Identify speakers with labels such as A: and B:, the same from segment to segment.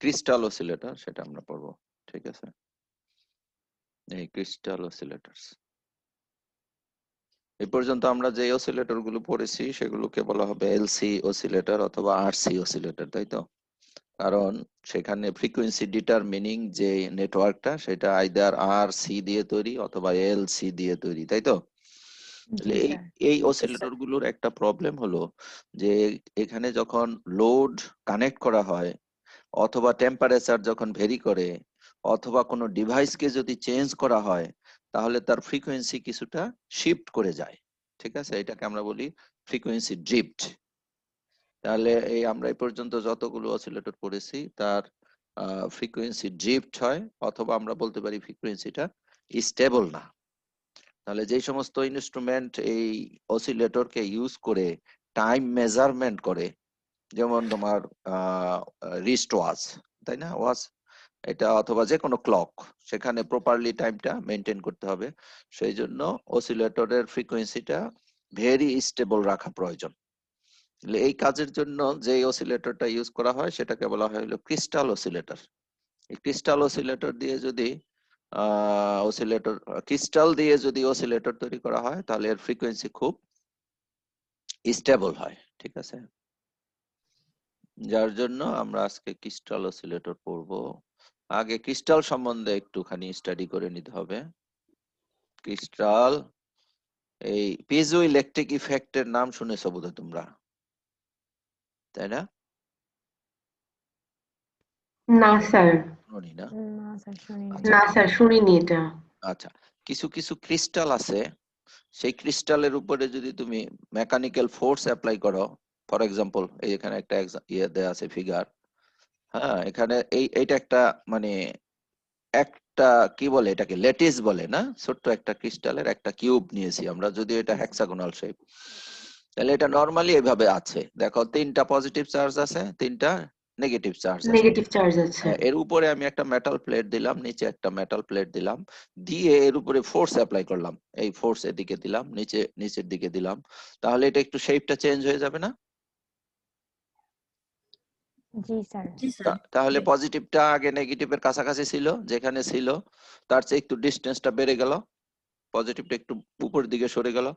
A: Crystal oscillator সেটা আমরা পড়বো, ঠিক আছে? এই ক্রিস্টাল অসিলেটরস, এই পর্যন্ত আমরা যে অসিলেটর গুলো পড়েছি সেগুলোকে বলা হবে এলসি অসিলেটর অথবা আরসি অসিলেটর, তাই তো? কারণ সেখানে ফ্রিকোয়েন্সি ডিটারমিনিং যে নেটওয়ার্কটা সেটা আইদার আর সি দিয়ে তৈরি অথবা এল সি দিয়ে তৈরি, তাই তো? এই এই অসিলেটর গুলোর একটা প্রবলেম হলো যে এখানে যখন লোড কানেক্ট করা হয় অথবা টেম্পারেচার যখন ভেরি করে অথবা কোনো ডিভাইসকে যদি চেঞ্জ করা হয় তাহলে তার ফ্রিকোয়েন্সি কিছুটা শিফট করে যায়, ঠিক আছে? এটাকে আমরা বলি ফ্রিকোয়েন্সি ড্রিফট। তাহলে এই আমরা এই পর্যন্ত যতগুলো অসিলেটর পড়েছি তার ফ্রিকোয়েন্সি ড্রিফট হয় অথবা আমরা বলতে পারি ফ্রিকোয়েন্সিটা স্টেবল না। তাহলে যে সমস্ত ইনস্ট্রুমেন্ট এই অসিলেটরকে ইউজ করে টাইম মেজারমেন্ট করে, যেমন তোমার রিস্ট ওয়াচ, তাই না, ওয়াচ এটা, অথবা যে কোনো ক্লক, সেখানে প্রপারলি টাইমটা মেনটেন করতে হবে। সেই জন্য অসিলেটরের ফ্রিকোয়েন্সিটা ভেরি স্টেবল রাখা প্রয়োজন। এই কাজের জন্য যে অসিলেটরটা ইউজ করা হয় সেটাকে বলা হয় হলো ক্রিস্টাল অসিলেটর। এই ক্রিস্টাল অসিলেটর দিয়ে যদি ক্রিস্টাল দিয়ে যদি অসিলেটর তৈরি করা হয় তাহলে এর ফ্রিকোয়েন্সি খুব স্টেবল হয়, ঠিক আছে? যার জন্য আমরা আজকে ক্রিস্টাল অসিলেটর পড়বো। আগে ক্রিস্টাল সম্বন্ধে একটুখানি স্টাডি করে নিতে হবে। ক্রিস্টাল, এই পিজো ইলেকট্রিক ইফেক্টের নাম শুনেছো বোধহয় তোমরা, তাই না?
B: না স্যার,
A: শুনি না?
B: না স্যার শুনিনি এটা।
A: আচ্ছা, কিছু কিছু ক্রিস্টাল আছে, সেই ক্রিস্টালের উপরে যদি তুমি মেকানিক্যাল ফোর্স অ্যাপ্লাই করো, ফর এক্সাম্পল এই এখানে একটা ইয়ে দেয়া আছে ফিগার, হ্যাঁ, এখানে এইটা একটা মানে একটা কি বলে এটাকে, ল্যাটিস বলে না, ছোট্ট একটা ক্রিস্টালের একটা কিউব নিয়েছি আমরা, যদিও এটা হেক্সাগোনাল শেপ। তাহলে এটা নরমালি এইভাবে আছে, দেখো তিনটা পজিটিভ চার্জ আছে, তিনটা নেগেটিভ চার্জ আছে।
B: নেগেটিভ চার্জ আছে।
A: এর উপরে আমি একটা মেটাল প্লেট দিলাম, নিচে একটা মেটাল প্লেট দিলাম, দিয়ে এর উপরে ফোর্স অ্যাপ্লাই করলাম, এই ফোর্স এদিকে দিলাম, নিচের দিকে দিলাম, তাহলে এটা একটু শেপটা চেঞ্জ হয়ে যাবে না?
C: জি স্যার।
A: তাহলে পজিটিভটা আগে নেগেটিভের কাছাকাছি ছিল, যেখানে ছিল তার চেয়ে একটু ডিস্টেন্সটা বেড়ে গেল, পজিটিভটা একটু উপরের দিকে সরে গেল,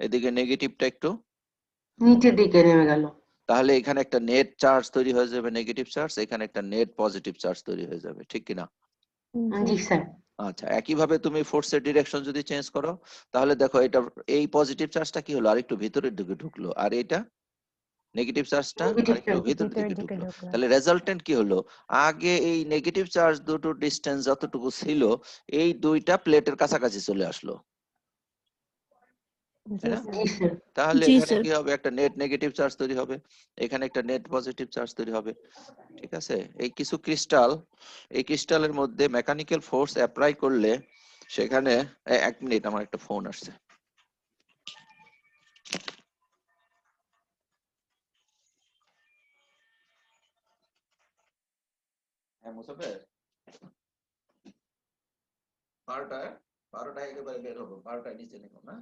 A: এদিকে নেগেটিভটা একটু
B: নিচের দিকে নেমে গেল।
A: তাহলে এখানে একটা নেট চার্জ তৈরি হয়ে যাবে, নেগেটিভ চার্জ, এখানে একটা নেট পজিটিভ চার্জ তৈরি হয়ে যাবে, ঠিক কিনা?
B: জি স্যার।
A: আচ্ছা, একইভাবে তুমি ফোর্সের ডিরেকশন যদি চেঞ্জ করো তাহলে দেখো এটা, এই পজিটিভ চার্জটা কি হলো, আরেকটু ভিতরের দিকে ঢুকলো, আর এটা নেগেটিভ চার্জটা আরেকটু ভিতরের দিকে ঢুকলো। তাহলে রেজাল্টেন্ট কি হলো, আগে এই নেগেটিভ চার্জ দুটোর ডিসটেন্স যতটুকু ছিল এই দুইটা প্লেটের কাছাকাছি চলে আসলো, তাই না? তাহলে এখানে কি হবে, একটা নেট নেগেটিভ চার্জ তৈরি হবে, এখানে একটা নেট পজিটিভ চার্জ তৈরি হবে, ঠিক আছে? এই কিছু ক্রিস্টাল, এই ক্রিস্টালের মধ্যে মেকানিক্যাল ফোর্স অ্যাপ্লাই করলে সেখানে, এক মিনিট আমার একটা ফোন আসছে। হ্যাঁ মুসাফের, 12টায় একেবারে বের হবো, 12টায় নিচে নেবো না?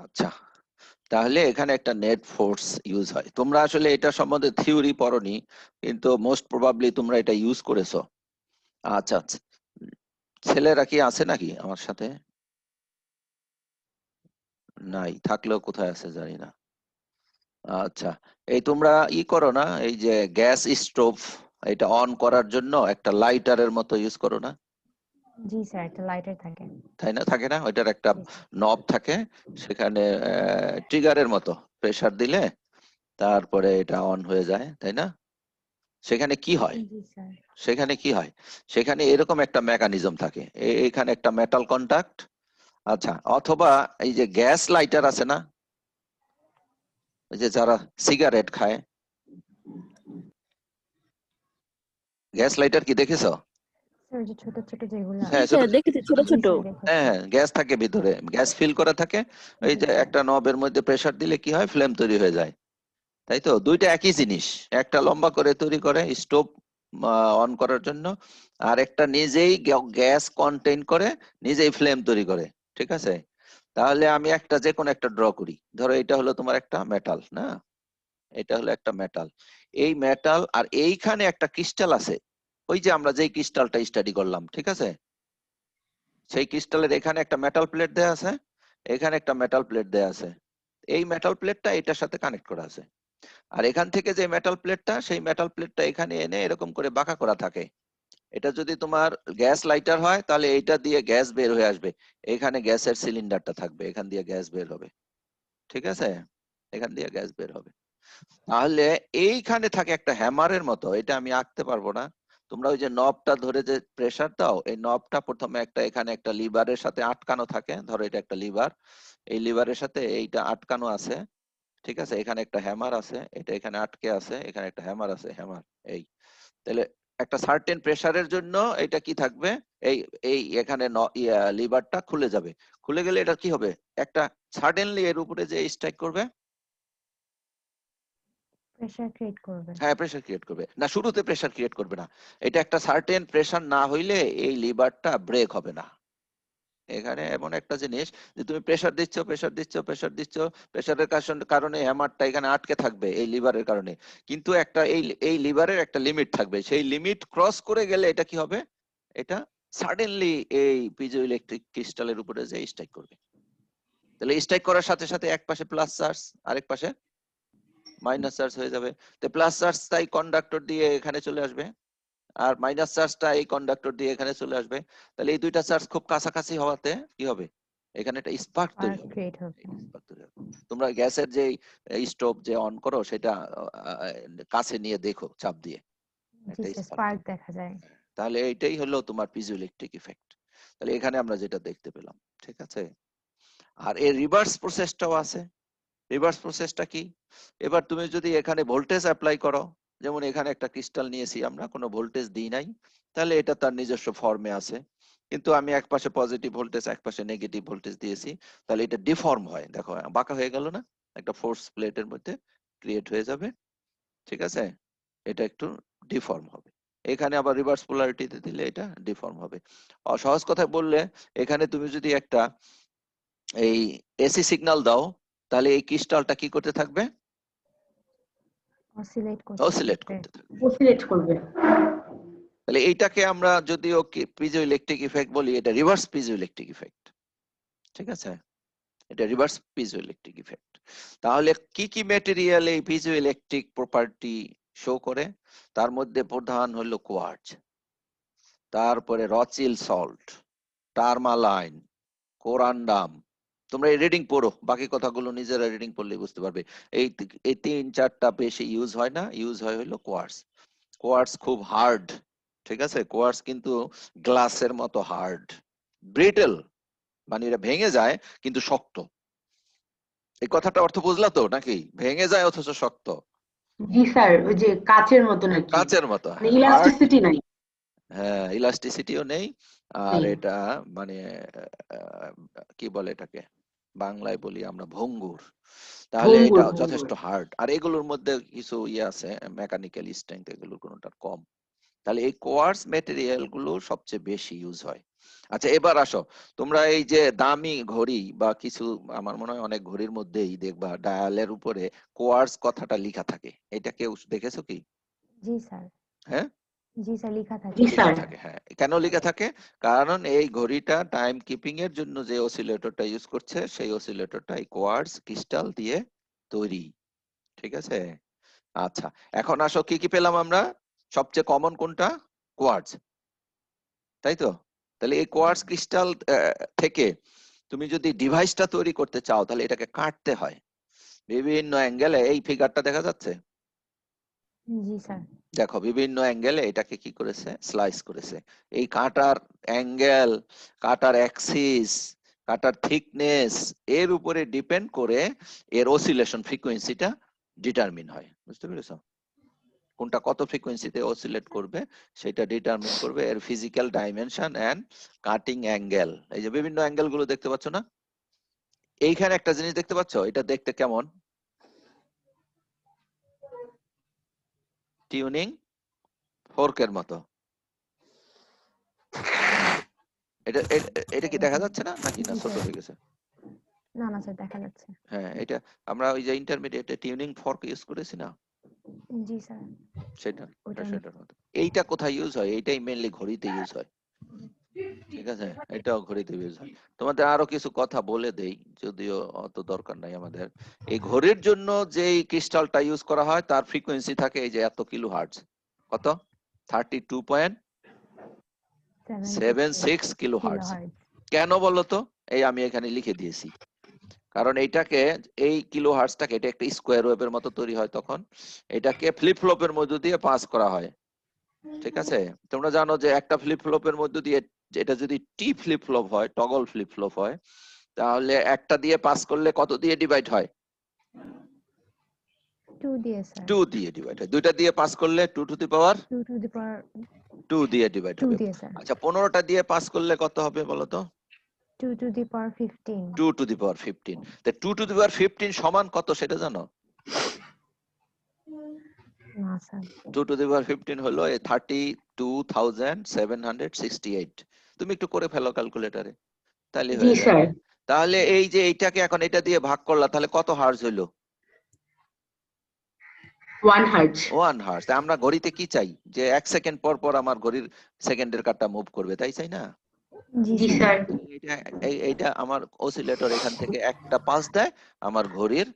A: আচ্ছা, তাহলে এখানে একটা নেট ফোর্স ইউজ হয়। তোমরা আসলে এটা সম্বন্ধে থিওরি পড়োনি, কিন্তু মোস্ট প্রবাবলি তোমরা এটা ইউজ করেছো। আচ্ছা আচ্ছা, ছেলেরা কি আছে নাকি আমার সাথে? নাই, থাকলেও কোথায় আছে জানি না। আচ্ছা, এই তোমরা করো না, এই যে গ্যাস স্টোভ, এটা অন করার জন্য একটা লাইটারের মতো ইউজ করো না?
C: জি স্যার, একটা লাইটার থাকে,
A: তাই না, থাকে না? ওইটার একটা নব থাকে, সেখানে ট্রিগারের মতো প্রেসার দিলে তারপরে এটা অন হয়ে যায়, তাই না? সেখানে কি হয়, সেখানে এরকম একটা মেকানিজম থাকে, এখানে একটা মেটাল কন্টাক্ট। আচ্ছা, অথবা এই যে গ্যাস লাইটার আছে না, ওই যে যারা সিগারেট খায়, গ্যাস লাইটার কি দেখেছো?
C: ছোট ছোট যেগুলো,
A: হ্যাঁ
D: দেখেছি, ছোট ছোট।
A: হ্যাঁ, গ্যাস থাকে ভিতরে, গ্যাস ফিল করা থাকে, এই যে একটা নবের মধ্যে প্রেসার দিলে কি হয়, ফ্লেম তৈরি হয়ে যায়, তাই তো? দুইটা একই জিনিস, একটা লম্বা করে তৈরি করে স্টোভ অন করার জন্য, আর একটা নিজেই গ্যাস কন্টেইন করে নিজেই ফ্লেম তৈরি করে। ঠিক আছে, তাহলে আমি একটা যে কোনো একটা ড্র করি। ধরো এটা হলো তোমার একটা মেটাল, না এটা হলো একটা মেটাল, এই মেটাল আর এইখানে একটা ক্রিস্টাল আছে, ওই যে আমরা যেই ক্রিস্টালটা স্টাডি করলাম, ঠিক আছে, সেই ক্রিস্টালের এখানে একটা মেটাল প্লেট দেয়া আছে, এখানে একটা মেটাল প্লেট দেয়া আছে, এই মেটাল প্লেটটা এটার সাথে কানেক্ট করা আছে। আর এখান থেকে যে মেটাল প্লেটটা, সেই মেটাল প্লেটটা এখানে এনে এরকম করে বাঁকা করা থাকে। এটা যদি তোমার গ্যাস লাইটার হয় তাহলে এইটা দিয়ে গ্যাস বের হয়ে আসবে, এখানে গ্যাসের সিলিন্ডারটা থাকবে, এখান দিয়ে গ্যাস বের হবে। ঠিক আছে, এখান দিয়ে গ্যাস বের হবে। তাহলে এইখানে থাকে একটা হ্যামারের মতো, এটা আমি আঁকতে পারবো না, তোমরা ওই যে নবটা ধরে যে প্রেসার দাও, এই নবটা প্রথমে একটা এখানে একটা লিভারের সাথে আটকানো থাকে, ধরো এটা একটা লিভার, এই লিভারের সাথে এইটা আটকানো আছে। ঠিক আছে, এখানে একটা হ্যামার আছে, এটা এখানে আটকে আছে, এখানে একটা হ্যামার আছে, হ্যামার এই। তাহলে একটা সার্টেন প্রেসারের জন্য এটা কি থাকবে, এই এই এখানে লিভারটা খুলে যাবে, খুলে গেলে এটা কি হবে, একটা সাডেনলি এর উপরে যে স্ট্রাইক করবে,
C: প্রেসার ক্রিয়েট করবে।
A: হ্যাঁ প্রেসার ক্রিয়েট করবে না, শুরুতে প্রেসার ক্রিয়েট করবে না, এটা একটা সার্টেন প্রেসার না হইলে এই লিভারটা ব্রেক হবে না। এখানে এমন একটা জিনিস যে তুমি প্রেসার দিচ্ছ প্রেসার দিচ্ছ প্রেসার দিচ্ছ, প্রেসারের কারণে হ্যামারটা এখানে আটকে থাকবে এই লিভারের কারণে, কিন্তু একটা এই লিভারের একটা লিমিট থাকবে, সেই লিমিট ক্রস করে গেলে এটা কি হবে, এটা সাডেনলি এই পিজো ইলেকট্রিক ক্রিস্টালের উপরে যে স্ট্রাইক করবে। তাহলে স্ট্রাইক করার সাথে সাথে এক পাশে প্লাস চার্জ, আরেক পাশে মাইনাস চার্জ হয়ে যাবে। তো প্লাস চার্জটা এই কন্ডাক্টর দিয়ে এখানে চলে আসবে, আর মাইনাস চার্জটা এই কন্ডাক্টর দিয়ে এখানে চলে আসবে। তাহলে এই দুইটা চার্জ খুব কাছাকাছি হওয়াতে কি হবে, এখানে একটা স্পার্ক তৈরি
C: স্পার্ক
A: হবে।
C: ক্রিয়েট হবে।
A: spark তৈরি হবে। তোমরা গ্যাসের যে স্টোভ যে অন করো সেটা কাছে নিয়ে দেখো চাপ দিয়ে,
C: জি
A: একটা
C: স্যার,
A: স্পার্ক
C: স্পার্ক
A: তৈরি।
C: দেখা যায়।
A: তাহলে এইটাই হলো তোমার পিজোইলেকট্রিক ইফেক্ট। তাহলে এখানে আমরা যেটা দেখতে পেলাম, ঠিক আছে। আর এর রিভার্স প্রসেসটাও আছে। রিভার্স প্রসেসটা কি, এবার তুমি যদি এখানে ভোল্টেজ অ্যাপ্লাই করো, যেমন এখানে একটা ক্রিস্টাল নিয়েছি আমরা, কোনো ভোল্টেজ দিই নাই, তাহলে এটা তার নিজস্ব ফর্মে আছে, কিন্তু আমি এক পাশে পজিটিভ ভোল্টেজ এক পাশে নেগেটিভ ভোল্টেজ দিয়েছি, তাহলে এটা ডিফর্ম হয়, দেখো বাঁকা হয়ে গেল না, একটা ফোর্স প্লেটের মধ্যে ক্রিয়েট হয়ে যাবে। ঠিক আছে, এটা একটু ডিফর্ম হবে। এখানে আবার রিভার্স পোলারিটিতে দিলে এটা ডিফর্ম হবে। সহজ কথায় বললে, এখানে তুমি যদি একটা এই এসি সিগন্যাল দাও, তাহলে এই ক্রিস্টালটা কি করতে থাকবে,
C: অসিলেট করতে
A: অসিলেট
C: থাকবে।
A: করতে থাকবে।
B: অসিলেট করবে।
A: তাহলে এইটাকে আমরা যদিও পিজো ইলেকট্রিক ইফেক্ট বলি, এটা রিভার্স পিজো ইলেকট্রিক ইফেক্ট। ঠিক আছে, এটা রিভার্স পিজো ইলেকট্রিক ইফেক্ট। তাহলে কি কি ম্যাটেরিয়াল এই পিজো ইলেকট্রিক প্রপার্টি শো করে, তার মধ্যে প্রধান হলো কোয়ার্টজ, তারপরে রচিল সল্ট, টারমালাইন, কোরান্ডাম। তোমরা এই রিডিং পড়ো, বাকি কথাগুলো নিজেরা রিডিং পড়লে বুঝতে পারবে। এই তিন চারটা বেশি ইউজ হয় না, ইউজ হয় হলো কোয়ার্টজ। কোয়ার্টজ খুব হার্ড, ঠিক আছে, কোয়ার্টজ কিন্তু গ্লাসের মতো হার্ড, ব্রিটেল, মানে এটা ভেঙে যায় কিন্তু শক্ত। এই কথাটা অর্থ বুঝলা তো নাকি, ভেঙে যায় অথচ শক্ত।
B: জি স্যার, ওই যে কাচের মতো নাকি,
A: কাচের মতো,
B: মানে
A: হ্যাঁ হার্ড,
B: ইলাস্টিসিটি নাই।
A: হ্যাঁ ইলাস্টিসিটিও নেই। আর
B: নেই।
A: এটা মানে আহ, কি বলে এটাকে, বাংলায় বলি আমরা ভঙ্গুর। তাহলে
B: ভঙ্গুর
A: এটা
B: ভঙ্গুর।
A: যথেষ্ট হার্ড, আর এগুলোর মধ্যে কিছু ইয়ে আছে মেকানিক্যাল স্ট্রেংথ, এগুলোর কোনোটা কম। তাহলে এই কোয়ার্টজ ম্যাটেরিয়াল গুলো সবচেয়ে বেশি ইউজ হয়। আচ্ছা এবার আসো, তোমরা এই যে দামি ঘড়ি বা কিছু, আমার মনে হয় অনেক ঘড়ির মধ্যেই দেখবা ডায়ালের উপরে কোয়ার্টজ কথাটা লেখা থাকে, এটা কেউ দেখেছো কি?
C: জি স্যার।
A: হ্যাঁ
C: জি স্যার, লেখা থাকে।
B: জি
A: লেখা
B: স্যার।
A: থাকে, হ্যাঁ কেন লেখা থাকে, কারণ এই ঘড়িটা টাইম কিপিং এর জন্য যে অসিলেটরটা ইউজ করছে, সেই অসিলেটরটা এই কোয়ার্টজ ক্রিস্টাল দিয়ে তৈরি। ঠিক আছে, আচ্ছা এখন আসো কি কি পেলাম আমরা, সবচেয়ে কমন কোনটা, কোয়ার্টজ, তাই তো। তাহলে এই কোয়ার্টজ ক্রিস্টাল থেকে তুমি যদি ডিভাইসটা তৈরি করতে চাও, তাহলে এটাকে কাটতে হয় বিভিন্ন অ্যাঙ্গেলে। এই ফিগারটা দেখা যাচ্ছে,
C: জি স্যার।
A: দেখো বিভিন্ন অ্যাঙ্গেলে এটাকে কি করেছে, স্লাইস করেছে। এই কাটার অ্যাঙ্গেল, কাটার অ্যাক্সিস, কাটার থিকনেস, এর উপরে ডিপেন্ড করে এর অসিলেশন ফ্রিকোয়েন্সিটা ডিটারমিন হয়, বুঝতে পেরেছো? কোনটা কত ফ্রিকোয়েন্সিতে অসিলেট করবে সেটা ডিটারমিন করবে এর physical dimension and cutting angle. এই যে বিভিন্ন অ্যাঙ্গেল গুলো দেখতে পাচ্ছ না, এইখানে একটা জিনিস দেখতে পাচ্ছ, এটা দেখতে কেমন, টিউনিং ফোর্কের মতো। এটা এটা কি দেখা যাচ্ছে না নাকি না
C: জি
A: ছোট
C: স্যার।
A: হয়ে গেছে?
C: না না স্যার, দেখা যাচ্ছে।
A: হ্যাঁ, এটা আমরা ওই যে ইন্টারমিডিয়েটে টিউনিং ফর্ক ইউজ করেছি না,
C: জি স্যার।
A: সেটা
C: ওটার
A: সেটার মতো। এইটা কোথায় ইউজ হয়? এইটাই মেইনলি ঘড়িতে ইউজ হয়, ঠিক আছে? এটাও ঘড়িতে ইউজ হয়। তোমাদের আরো কিছু কথা বলে দেই, যদিও অত দরকার নাই আমাদের। এই ঘড়ির জন্য যেই ক্রিস্টালটা ইউজ করা হয় তার ফ্রিকোয়েন্সি থাকে এই যে এত কিলো হার্টজ। কত? 32.76 কিলো হার্টজ।
C: কিলোহার্টজ।
A: কেন বলো তো? এই আমি এখানে লিখে দিয়েছি। কারণ এইটাকে, এই কিলো হার্টজটাকে, এটা একটা স্কোয়ার ওয়েভের মতো তৈরি হয় তখন, এটাকে ফ্লিপ ফ্লপের মধ্য দিয়ে পাস করা হয়, ঠিক আছে? তোমরা জানো যে একটা ফ্লিপ ফ্লপের মধ্য দিয়ে, এটা যদি টি ফ্লিপ ফ্লপ হয়, টগল ফ্লিপ ফ্লপ হয়, তাহলে একটা দিয়ে পাস করলে কত দিয়ে ডিভাইড হয়?
C: 2 দিয়ে স্যার।
A: 2 দিয়ে ডিভাইড হয়। দুইটা দিয়ে পাস করলে 2 two the power
C: 2 two the পাওয়ার
A: 2 দিয়ে ডিভাইড
C: 2
A: হবে।
C: দিয়ে স্যার।
A: আচ্ছা, 15টা দিয়ে পাস করলে কত হবে বলো তো?
C: 2 two the power 15।
A: 2 two the পাওয়ার 15। তো 2 টু দি পাওয়ার 15 সমান কত সেটা জানো?
C: না স্যার।
A: 2 টু দি পাওয়ার 15 হলো 32,768। তুমি একটু করে ফেলো ক্যালকুলেটরে, তাহলে
B: জি
A: হয়ে
B: স্যার।
A: যাবে। তাহলে এই যে এইটাকে এখন এটা দিয়ে ভাগ করলা, তাহলে কত হার্জ হইলো?
B: 1 হার্টজ।
A: 1 হার্জ। আমরা ঘড়িতে কি চাই? যে 1 সেকেন্ড পর পর আমার ঘড়ির সেকেন্ডের কাঁটা মুভ করবে, তাই চাই না?
C: জি
B: জি
C: স্যার।
B: স্যার।
A: এইটা এইটা আমার অসিলেটর এখান থেকে একটা পালস দেয়, আমার ঘড়ির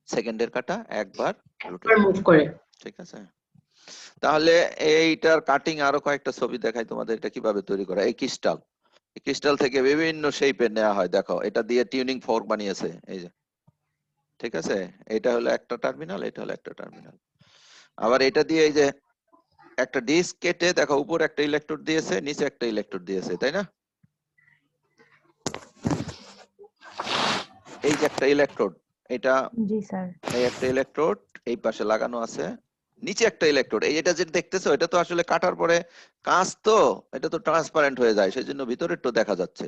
A: সেকেন্ডের কাঁটা একবার রোটেট
B: একবার মুভ
A: করে,
B: করে।
A: ঠিক আছে? তাহলে এইটার কাটিং আরো কয়েকটা ছবি দেখাই তোমাদের, এটা কিভাবে তৈরি করা। এই ক্রিস্টাল, এই ক্রিস্টাল থেকে বিভিন্ন শেপের নেওয়া হয়। দেখো, এটা দিয়ে টিউনিং ফর্ক বানিয়েছে, এই যে, ঠিক আছে? এটা হলো একটা টার্মিনাল, এটা হলো একটা টার্মিনাল। আবার এটা দিয়ে এই যে একটা ডিস্ক কেটে, দেখো উপরে একটা ইলেকট্রোড দিয়েছে, নিচে একটা ইলেকট্রোড দিয়েছে, তাই না? এই যে একটা ইলেকট্রোড, এটা,
C: জি স্যার।
A: এই একটা ইলেকট্রোড এই পাশে লাগানো আছে, নিচে একটা ইলেকট্রোড। এই এটা যেটা দেখতেছো, এটা তো আসলে কাটার পরে কাঁচ তো, এটা তো ট্রান্সপারেন্ট হয়ে যায়, সেই জন্য ভিতরেরটা দেখা যাচ্ছে।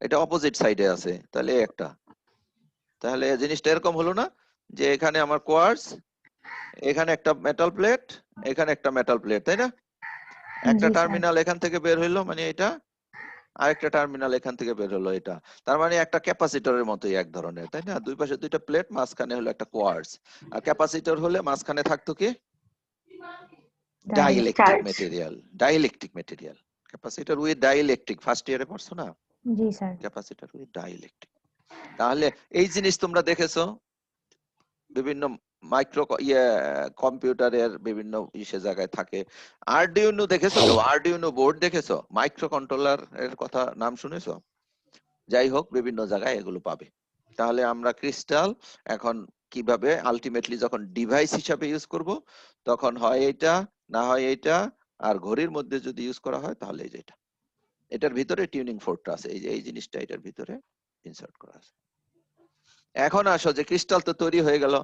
A: এটা অপোজিট সাইডে আছে, তাহলে এই একটা। তাহলে জিনিসটা এরকম হলো না যে এখানে আমার কোয়ার্টজ, এখানে একটা মেটাল প্লেট, এখানে একটা মেটাল প্লেট, তাই না? একটা
C: জি স্যার।
A: টার্মিনাল এখান থেকে বের হইলো, মানে এটা, আরেকটা টার্মিনাল এখান থেকে বের হলো, এটা। তার মানে একটা ক্যাপাসিটরের মতোই এক ধরনের, তাই না? দুই পাশে দুইটা প্লেট, মাঝখানে হলো একটা কোয়ার্টজ। আর ক্যাপাসিটর হলে মাঝখানে থাকতো কি? Dielectric
B: charge.
A: Material. Dielectric material, capacitor with dielectric. First ইয়ারে পড়ছো না?
C: জি স্যার।
A: Capacitor with dielectric. তাহলে এই জিনিস তোমরা দেখেছো বিভিন্ন মাইক্রো কম্পিউটারের বিভিন্ন ইসে জায়গায় থাকে। আরডিউনো দেখেছো কেউ? আরডিউনো বোর্ড দেখেছো? মাইক্রো কন্ট্রোলার এর কথা নাম শুনেছো? যাই হোক, বিভিন্ন জায়গায় এগুলো পাবে। তাহলে আমরা ক্রিস্টাল এখন কিভাবে আলটিমেটলি যখন ডিভাইস হিসাবে ইউজ করব, তখন হয় এটা, না হয় এটা। আর ঘড়ির মধ্যে যদি ইউজ করা হয় তাহলে এই যে এটা, এটার ভিতরে টিউনিং ফোর্কটা আছে, এই যে এই জিনিসটা এটার ভিতরে ইনসার্ট করা আছে। এখন আসো যে ক্রিস্টাল তো তৈরি হয়ে গেল,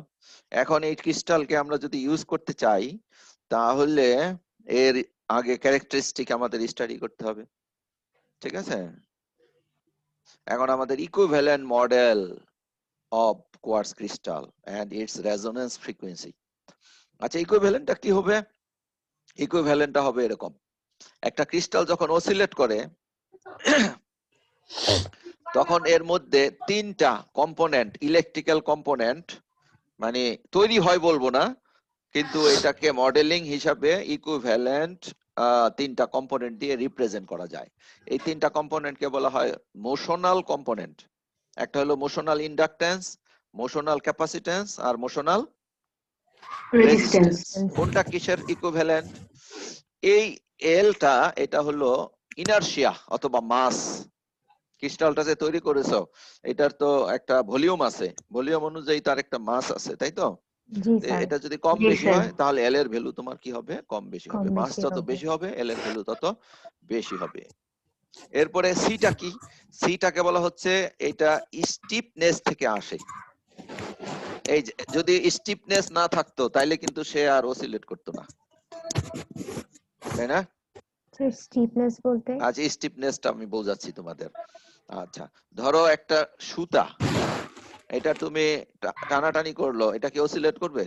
A: এখন এই ক্রিস্টালকে আমরা যদি ইউজ করতে চাই, তাহলে এর আগে ক্যারেক্টারিস্টিক আমাদের স্টাডি করতে হবে, ঠিক আছে? এখন আমাদের equivalent model of quartz crystal and its resonance frequency. আচ্ছা, ইকুইভ্যালেন্টটা কি হবে? ইকুইভ্যালেন্টটা হবে এরকম: একটা ক্রিস্টাল যখন অসিলেট করে, তখন এর মধ্যে তিনটা কম্পোনেন্ট, ইলেকট্রিক্যাল কম্পোনেন্ট, মানে তৈরি হয় বলবো না, কিন্তু এটাকে মডেলিং হিসাবে ইকুইভ্যালেন্ট তিনটা কম্পোনেন্ট দিয়ে রিপ্রেজেন্ট করা যায়। এই তিনটা কম্পোনেন্টকে বলা হয় মোশনাল কম্পোনেন্ট। একটা হলো মোশনাল ইন্ডাকটেন্স, মোশনাল ক্যাপাসিটেন্স, আর মোশনাল
B: রেজিস্ট্যান্স।
A: রেজিস্ট্যান্স। কোনটা কিসের ইকুইভ্যালেন্ট? এই এলটা, এটা হলো ইনারশিয়া অথবা মাস। ক্রিস্টালটা যে তৈরি করেছো, এটার তো একটা ভলিউম আছে, ভলিউম অনুযায়ী তার একটা মাস আছে, তাই তো?
C: জি স্যার।
A: এটা যদি কম
B: জি
A: বেশি
B: স্যার।
A: হয়, তাহলে এল এর ভ্যালু তোমার কি হবে? কম বেশি
C: কম
A: হবে। মাস
C: বেশি
A: যত
C: হবে।
A: বেশি হবে, এল এর ভ্যালু তত বেশি হবে। এরপরে সিটা কি? সিটাকে বলা হচ্ছে, এটা স্টিফনেস থেকে আসে। এই যদি স্টিফনেস না থাকতো, তাইলে কিন্তু সে আর অসিলেট করতো না, তাই না?
C: স্যার, স্টিফনেস বলতে?
A: আজ স্টিফনেসটা আমি বোঝাচ্ছি তোমাদের। আচ্ছা, ধরো একটা সুতা, এটা তুমি টানাটানি করলো, এটা কি অসিলেট করবে?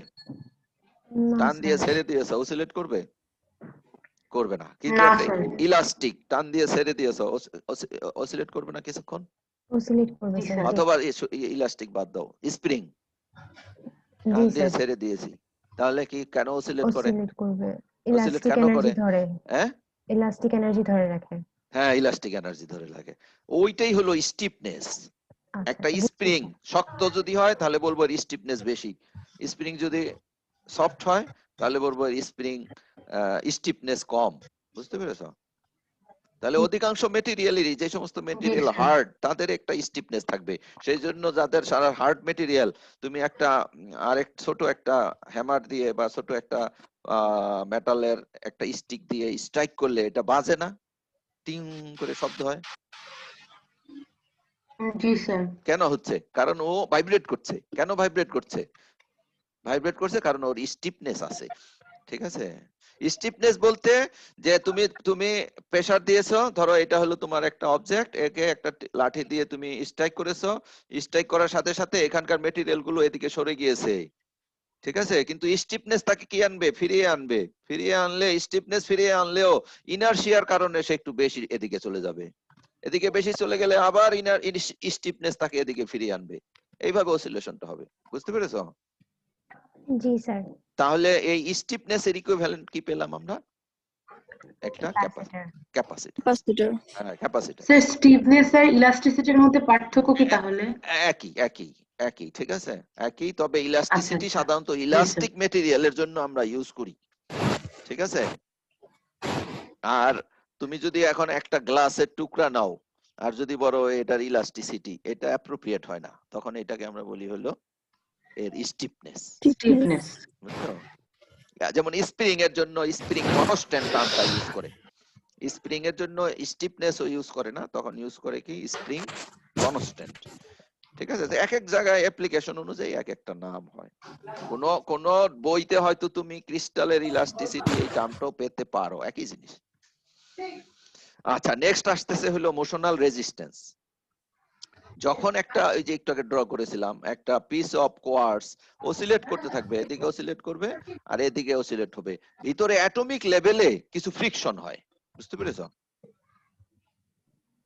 C: না
A: টান দিয়ে
C: স্যার।
A: ছেড়ে দিয়েছে, অসিলেট করবে? করবে না, কিন্তু
B: না
A: একটা
B: স্যার,
A: ইলাস্টিক টান দিয়ে ছেড়ে দিয়েছো, অসিলেট করবে না কিছুক্ষণ।
C: অসিলেট করবে
B: জি
C: স্যার।
B: স্যার।
C: জি
A: অথবা ইলাস্টিক বাদ দাও, স্প্রিং টান
C: জি
A: দিয়ে
C: স্যার,
A: ছেড়ে দিয়েছি, তাহলে কি কেন অসিলেট করে?
C: অসিলেট করবে।
A: অসিলেট
C: ইলাস্টিক
A: কেন করে?
C: এনার্জি ধরে,
A: হ্যাঁ
C: ইলাস্টিক এনার্জি ধরে রাখে।
A: হ্যাঁ, ইলাস্টিক এনার্জি ধরে লাগে। ওইটাই হলো স্টিফনেস।
C: আচ্ছা
A: একটা
C: আচ্ছা, বুঝছি
A: স্প্রিং
C: স্যার।
A: শক্ত যদি হয় তাহলে বলবো স্টিফনেস বেশি, স্প্রিং যদি সফট হয় তাহলে বলবো স্প্রিং স্টিফনেস কম। বুঝতে পেরেছো? তাহলে অধিকাংশ মেটেরিয়ালেরই, যে সমস্ত
B: জি
A: মেটেরিয়াল
B: স্যার।
A: হার্ড তাদের একটা স্টিফনেস থাকবে। সেই জন্য যাদের সারা হার্ড মেটেরিয়াল, তুমি একটা আরেক ছোট একটা হ্যামার দিয়ে বা ছোট একটা মেটালের একটা স্টিক দিয়ে স্ট্রাইক করলে এটা বাজে না, টিং করে শব্দ হয়।
B: জি স্যার।
A: কেন হচ্ছে? কারণ ও ভাইব্রেট করছে। কেন ভাইব্রেট করছে? ভাইব্রেট করছে কারণ ওর স্টিফনেস আছে। ঠিক আছে? স্টিফনেস বলতে যে তুমি তুমি প্রেসার দিয়েছো, ধরো এটা হলো তোমার একটা অবজেক্ট, একে একটা লাঠি দিয়ে তুমি স্ট্রাইক করেছো, স্ট্রাইক করার সাথে সাথে এখানকার মেটেরিয়াল গুলো এদিকে সরে গিয়েছে। ঠিক আছে? কিন্তু স্টিফনেস তাকে কি আনবে? ফিরিয়ে আনবে। ফিরিয়ে আনলে, স্টিফনেস ফিরিয়ে আনলেও ইনারশিয়ার কারণে সে একটু বেশি এদিকে চলে যাবে। এদিকে বেশি চলে গেলে আবার স্টিফনেস তাকে এদিকে ফিরিয়ে আনবে। এইভাবে অসিলেশনটা হবে। বুঝতে পেরেছো?
C: জি স্যার।
A: তাহলে এই স্টিফনেস এর ইকুইভ্যালেন্ট কি পেলাম আমরা? একটা
C: ক্যাপাসিটর।
A: ক্যাপাসিটি।
D: ক্যাপাসিটর।
A: হ্যাঁ, ক্যাপাসিটর।
B: স্যার, স্টিফনেস আর ইলাস্টিসিটির মধ্যে পার্থক্য কি তাহলে?
A: একই একই একই, ঠিক আছে, একই। তবে
B: আচ্ছা
A: ইলাস্টিসিটি
B: আচ্ছা।
A: সাধারণত
B: জি স্যার।
A: ইলাস্টিক মেটেরিয়ালের জন্য আমরা ইউজ করি। ঠিক আছে? আর তুমি যদি এখন একটা গ্লাসের টুকরা নাও আর যদি বলো এটার ইলাস্টিসিটি, এটা অ্যাপ্রোপ্রিয়েট হয় না, তখন এটাকে আমরা বলি হলো এর স্টিফনেস।
B: স্টিফনেস।
A: বুঝছো? যেমন স্প্রিং এর জন্য স্প্রিং কনস্ট্যান্ট টার্মটা ইউজ করে, স্প্রিং এর জন্য স্টিফনেস ও ইউজ করে না, তখন ইউজ করে কি স্প্রিং কনস্ট্যান্ট। ঠিক আছে? তো এক এক জায়গায় অ্যাপ্লিকেশন অনুযায়ী এক একটা নাম হয়। কোন কোন বইতে হয়তো তুমি ক্রিস্টালের ইলাস্টিসিটি এই টার্মটাও পেতে পারো, একই জিনিস। আচ্ছা, নেক্সট আসতেছে হলো মোশনাল রেজিস্ট্যান্স। যখন একটা, ওই যে একটু আগে ড্র করেছিলাম, একটা পিস অফ কোয়ার্টজ অসিলেট করতে থাকবে, এদিকে অসিলেট করবে আর এদিকে অসিলেট হবে, ভিতরে অ্যাটমিক লেভেলে কিছু ফ্রিকশন হয়। বুঝতে পেরেছো?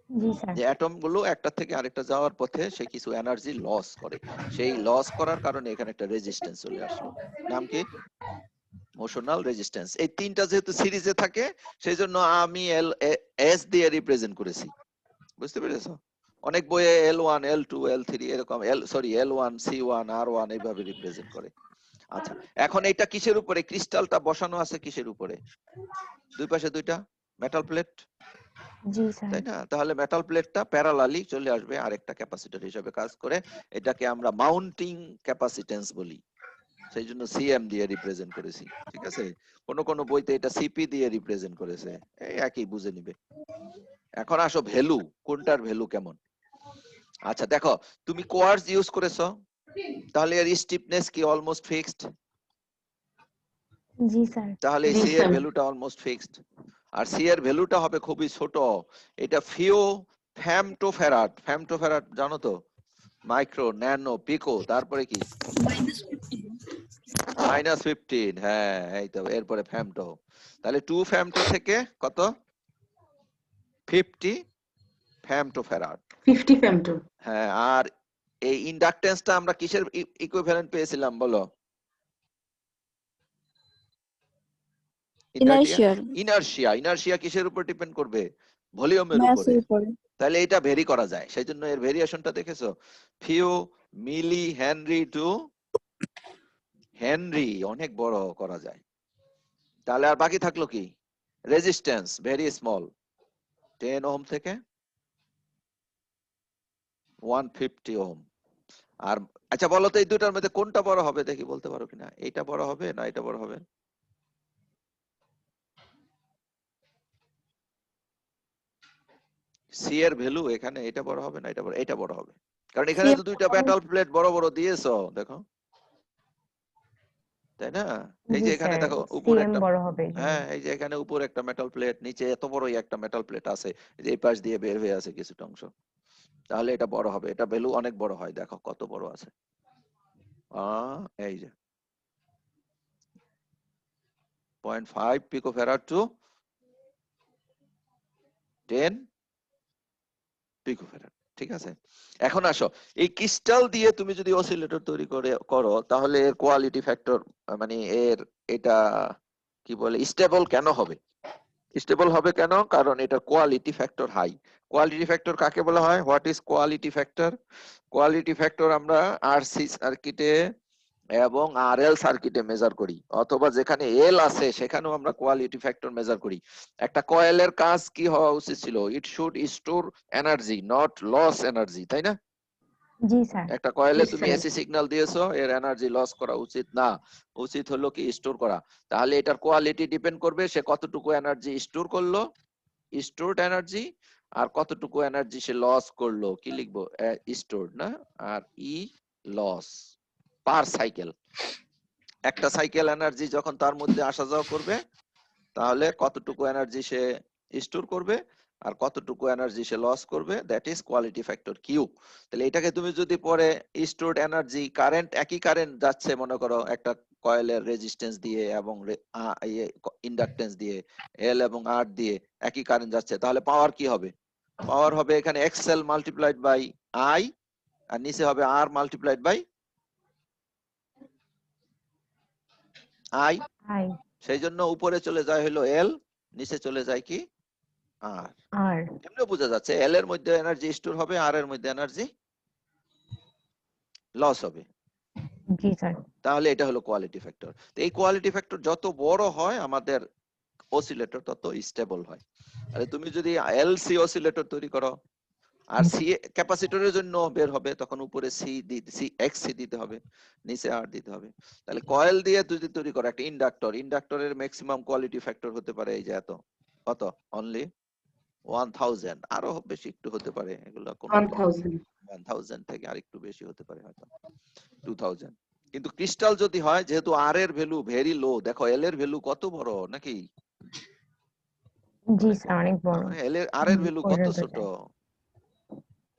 C: জি স্যার।
A: যে অ্যাটম গুলো একটা থেকে আরেকটা যাওয়ার পথে সে কিছু এনার্জি লস করে, সেই লস করার কারণে এখানে একটা রেজিস্ট্যান্স চলে আসলো। নাম কি? Motional resistance. এই তিনটা যেহেতু সিরিজে থাকে সেই জন্য আমি এস দিয়ে রিপ্রেজেন্ট করেছি। বুঝতে পেরেছো? অনেক বইয়ে L1 L2 L3 এরকম L1 C1 R1 এইভাবে রিপ্রেজেন্ট করে। আচ্ছা, এখন এটা কিসের উপরে? ক্রিস্টালটা বসানো আছে কিসের উপরে? দুই পাশে দুইটা মেটাল প্লেট,
C: জি স্যার।
A: তাই না? তাহলে মেটাল প্লেটটা প্যারালালি চলে আসবে আরেকটা ক্যাপাসিটর হিসেবে কাজ করে। এটাকে আমরা মাউন্টিং ক্যাপাসিটেন্স বলি, সেই জন্য সিএম দিয়ে রিপ্রেজেন্ট করেছি। ঠিক আছে? কোন কোন বইতে এটা সিপি দিয়ে রিপ্রেজেন্ট করেছে, এই একই, বুঝে নিবে। এখন আসো ভ্যালু, কোনটার ভ্যালু কেমন। আচ্ছা দেখো, তুমি কোয়ার্টজ ইউজ করেছো, তাহলে এর স্টিফনেস কি অলমোস্ট ফিক্সড?
C: জি স্যার।
A: তাহলে
B: জি
A: সি এর
B: স্যার।
A: ভ্যালুটা অলমোস্ট ফিক্সড। আর সি এর ভ্যালুটা হবে খুবই ছোট, এটা ফিও ফ্যামটোফ্যারাড। ফ্যামটোফ্যারাড জানো তো? মাইক্রো, ন্যানো, পিকো, তারপরে কি? -15। হ্যাঁ, এই তো, এরপরে ফ্যামটো। তাহলে 2 ফ্যামটো থেকে কত? 50 ফ্যামটোফ্যারাড।
B: 50 ফেমটো।
A: হ্যাঁ, আর এই ইন্ডাকটেন্সটা আমরা কিসের ইকুইভ্যালেন্ট পেয়েছিলাম বলো? ইনার্টিয়া।
D: ইনার্শিয়ার।
A: ইনার্শিয়া কিসের উপর ডিপেন্ড করবে? ভলিউমের উপরে।
D: ম্যাসের উপরে।
A: তাহলে এটা ভেরি করা যায়, সেই জন্য এর ভেরিয়েশনটা দেখেছো? ফিউ মিলি হেনরি টু হেনরি, অনেক বড় করা যায়। তাহলে আর বাকি থাকলো কি? রেজিস্ট্যান্স ভেরি স্মল, 10 ওহম থেকে 150 ওহম। আর আচ্ছা বলো তো, এই দুটার মধ্যে কোনটা বড় হবে দেখি, বলতে পারো কিনা? এইটা বড় হবে না এটা বড় হবে? সি এর ভ্যালু এখানে এটা বড় হবে না এটা বড়? এটা বড় হবে, কারণ এখানে তো দুইটা মেটাল প্লেট বড় বড় দিয়েছো, দেখো, তাই না? এই
C: জি
A: যে এখানে
C: স্যার,
A: দেখো উপরে
C: সিএম
A: একটা,
C: বড় হবে এখানে।
A: হ্যাঁ এই যে এখানে উপরে একটা মেটাল প্লেট, নিচে এত বড়ই একটা মেটাল প্লেট আছে, এই যে এই পাশ দিয়ে বের হয়ে আছে কিছুটা অংশ, তাহলে এটা বড় হবে, এটা ভ্যালু অনেক বড় হয়, দেখো কত বড় আছে। এই যে 0.5 পিকোফ্যারাড টু 10 পিকোফ্যারাড। ঠিক আছে, এখন আসো এই ক্রিস্টাল দিয়ে তুমি যদি অসিলেটর তৈরি করো তাহলে এর কোয়ালিটি ফ্যাক্টর মানে এর এটা কি বলে স্টেবল কেন হবে? স্টেবল হবে কেন? কারণ এটা quality factor high. Quality factor কাকে বলা হয়? What is quality factor? Quality factor আমরা আরসি সার্কিটে এবং আরএল সার্কিটে মেজার করি, অথবা যেখানে এল আছে সেখানেও আমরা কোয়ালিটি ফ্যাক্টর মেজার করি। একটা কয়েলের কাজ কি হওয়া উচিত ছিল? It should store energy, not loss energy, তাই না?
C: জি স্যার।
A: একটা কয়েলে
B: Yes,
A: তুমি
B: sir.
A: এসি সিগন্যাল দিয়েছো, এর এনার্জি লস করা উচিত না, উচিত হলো কি স্টোর করা। তাহলে এটার কোয়ালিটি ডিপেন্ড করবে সে কতটুকু এনার্জি স্টোর করলো, স্টোরড এনার্জি, আর কতটুকু এনার্জি সে লস করলো। কি লিখবো? স্টোরড না, আর ই লস পার সাইকেল। একটা সাইকেল এনার্জি যখন তার মধ্যে আসা যাওয়া করবে তাহলে কতটুকু এনার্জি সে স্টোর করবে আর কতটুকু এনার্জি সে লস করবে, that is quality factor Q. তাহলে এটাকে তুমি যদি পরে স্টোরড এনার্জি, কারেন্ট একই কারেন্ট যাচ্ছে মনে করো একটা কয়েলের রেজিস্ট্যান্স দিয়ে এবং ইন্ডাকটেন্স দিয়ে, এল এবং আর দিয়ে একই কারেন্ট যাচ্ছে, তাহলে পাওয়ার কি হবে? পাওয়ার হবে এখানে এক্সএল মাল্টিপ্লাইড বাই আই, আর নিচে হবে আর মাল্টিপ্লাইড বাই আই।
C: আই।
A: সেই জন্য উপরে চলে যায় হলো এল, নিচে চলে যায় কি আর।
C: আর।
A: এমনি বোঝা যাচ্ছে এল এর মধ্যে এনার্জি স্টোর হবে, আর এর মধ্যে এনার্জি লস হবে।
C: জি স্যার।
A: তাহলে এটা হলো কোয়ালিটি ফ্যাক্টর। তো এই কোয়ালিটি ফ্যাক্টর যত বড় হয় আমাদের অসিলেটর তত স্টেবল হয়। তাহলে তুমি যদি এলসি অসিলেটর তৈরি করো আর সি ক্যাপাসিটরের জন্য বের হবে, তখন উপরে সি এক্স দিতে হবে, নিচে আর দিতে হবে। তাহলে কয়েল দিয়ে যদি তৈরি করো একটা ইন্ডাক্টর, ইন্ডাক্টরের ম্যাক্সিমাম কোয়ালিটি ফ্যাক্টর হতে পারে এই যে এত, কত? অনলি 1000, আরো বেশি একটু হতে পারে, এগুলো কোনো
B: 1000.
A: 1000 থেকে আরেকটু বেশি হতে পারে, হয়তো 2000। কিন্তু ক্রিস্টাল যদি হয়, যেহেতু আর এর ভ্যালু ভেরি লো, দেখো এল এর ভ্যালু কত বড় নাকি?
C: জি স্যার, অনেক বড়।
A: এল এর আর এর ভ্যালু কত
C: পর্যন্ত
A: ছোট,
C: যায়।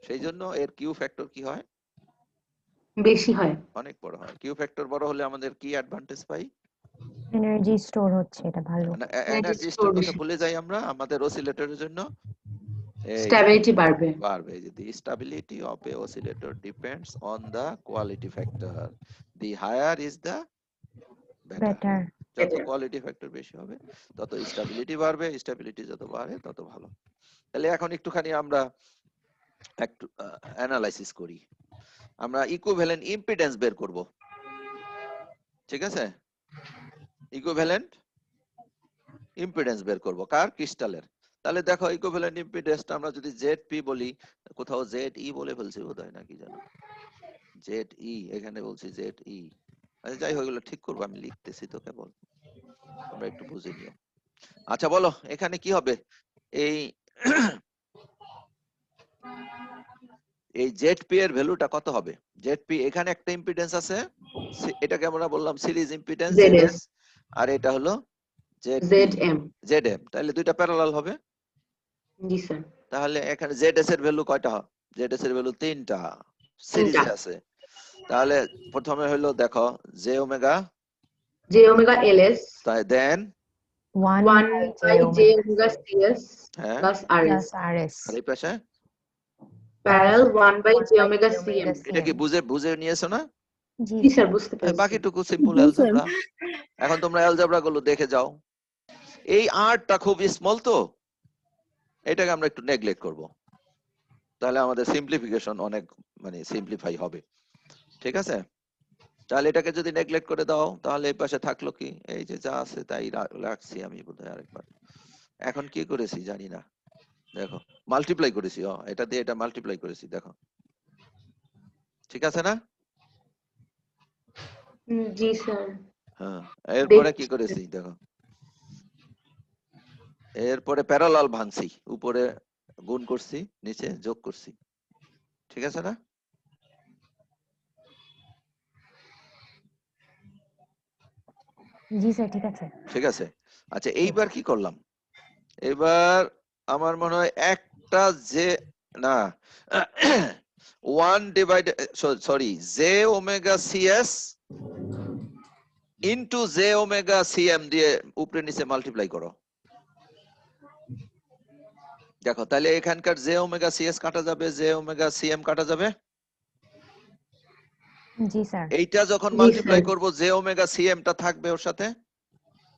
A: সেই জন্য এর কিউ ফ্যাক্টর কি হয়?
B: বেশি হয়।
A: অনেক বড় হয়। কিউ ফ্যাক্টর বড় হলে আমাদের কি অ্যাডভান্টেজ পাই?
C: এনার্জি স্টোর হচ্ছে, এটা ভালো।
A: এনার্জি স্টোর কথা ভুলে যাই আমরা আমাদের অসিলেটরের জন্য। এই
B: স্ট্যাবিলিটি বাড়বে।
A: বাড়বে। যদি stability of a oscillator depends on the quality factor, the higher is the better.
C: Better.
A: যত কোয়ালিটি ফ্যাক্টর বেশি হবে তত স্টেবিলিটি বাড়বে, স্টেবিলিটি যত বাড়ে তত ভালো। তাহলে এখন একটুখানি আমরা একটু অ্যানালাইসিস করি। আমরা ইকুইভ্যালেন্ট ইম্পিডেন্স বের করব, ঠিক আছে? ইকুইভ্যালেন্ট ইম্পিডেন্স বের করব কার? ক্রিস্টালের। তাহলে দেখো ইকুইভ্যালেন্ট ইম্পিডেন্সটা আমরা যদি জেড-পি বলি, কোথাও জেড-ই বলে ফেলছি বোধহয়, নাকি জানো? জেড-ই, এখানে বলছি জেড-ই। আচ্ছা যাই হোক, এগুলো ঠিক করবো, আমি লিখতেছি তো কেবল, তোমরা একটু বুঝে নিও। আচ্ছা বলো এখানে কি হবে? এই এই জেড-পি এর ভ্যালুটা কত হবে? জেড-পি এখানে একটা ইম্পিডেন্স আছে, এটাকে আমরা বললাম সিরিজ ইম্পিডেন্স
B: ZS.
A: জেড-এস, আর এটা হলো জেড-পি
B: ZM.
A: জেড-এম। তাহলে দুইটা প্যারালাল হবে।
B: জি স্যার।
A: তাহলে এখানে জেড-এস এর ভ্যালু কয়টা? জেড-এস এর ভ্যালু 3টা, সিরিজে আছে। তাহলে প্রথমে হলো দেখো J omega,
B: J omega LS.
A: তাই দেন
C: 1
B: 1
C: by
B: by J omega CS
A: হ্যাঁ
B: plus
C: plus
B: RS.
C: RS
A: আর এই পাশে
B: Parallel 1 by J omega CM.
A: এটা কি বুঝে নিয়েছো না?
C: জি
B: জি
C: স্যার।
B: স্যার, বুঝতে পেরেছি।
A: বাকিটুকু সিম্পল অ্যালজেব্রা। এখন তোমরা অ্যালজেব্রা গুলো দেখে যাও। এই আরটা খুব স্মল, তো এটাকে আমরা একটু নেগলেক্ট করব, তাহলে আমাদের সিম্পলিফিকেশন অনেক মানে সিম্পলিফাই হবে, ঠিক আছে? তাহলে এটাকে যদি নেগলেক্ট করে দাও তাহলে এই পাশে থাকলো কি? এই যে যা আছে তাই রাখছি আমি বোধহয় আরেকবার। এখন কি করেছি জানি না, দেখো মাল্টিপ্লাই করেছি, এটা দিয়ে এটা মাল্টিপ্লাই করেছি, দেখো ঠিক আছে না?
B: জি স্যার।
A: হ্যাঁ, এরপরে কি
B: দেখছি।
A: করেছি দেখো, এরপরে প্যারালাল ভাঙছি, উপরে গুণ করছি, নিচে যোগ করছি, ঠিক আছে না?
C: জি স্যার, ঠিক আছে।
A: ঠিক আছে। আচ্ছা এইবার কি করলাম? এবার আমার মনে হয় একটা যে না 1 divide sorry J omega CS into J omega CM দিয়ে উপরে নিচে মাল্টিপ্লাই করো। দেখো তাহলে এখানকার জে ওমেগা সিএস কাটা যাবে, জে ওমেগা সিএম কাটা যাবে।
C: জি স্যার।
A: এইটা যখন
B: জি
A: মাল্টিপ্লাই
B: স্যার।
A: করব জে ওমেগা সিএম টা থাকবে ওর সাথে,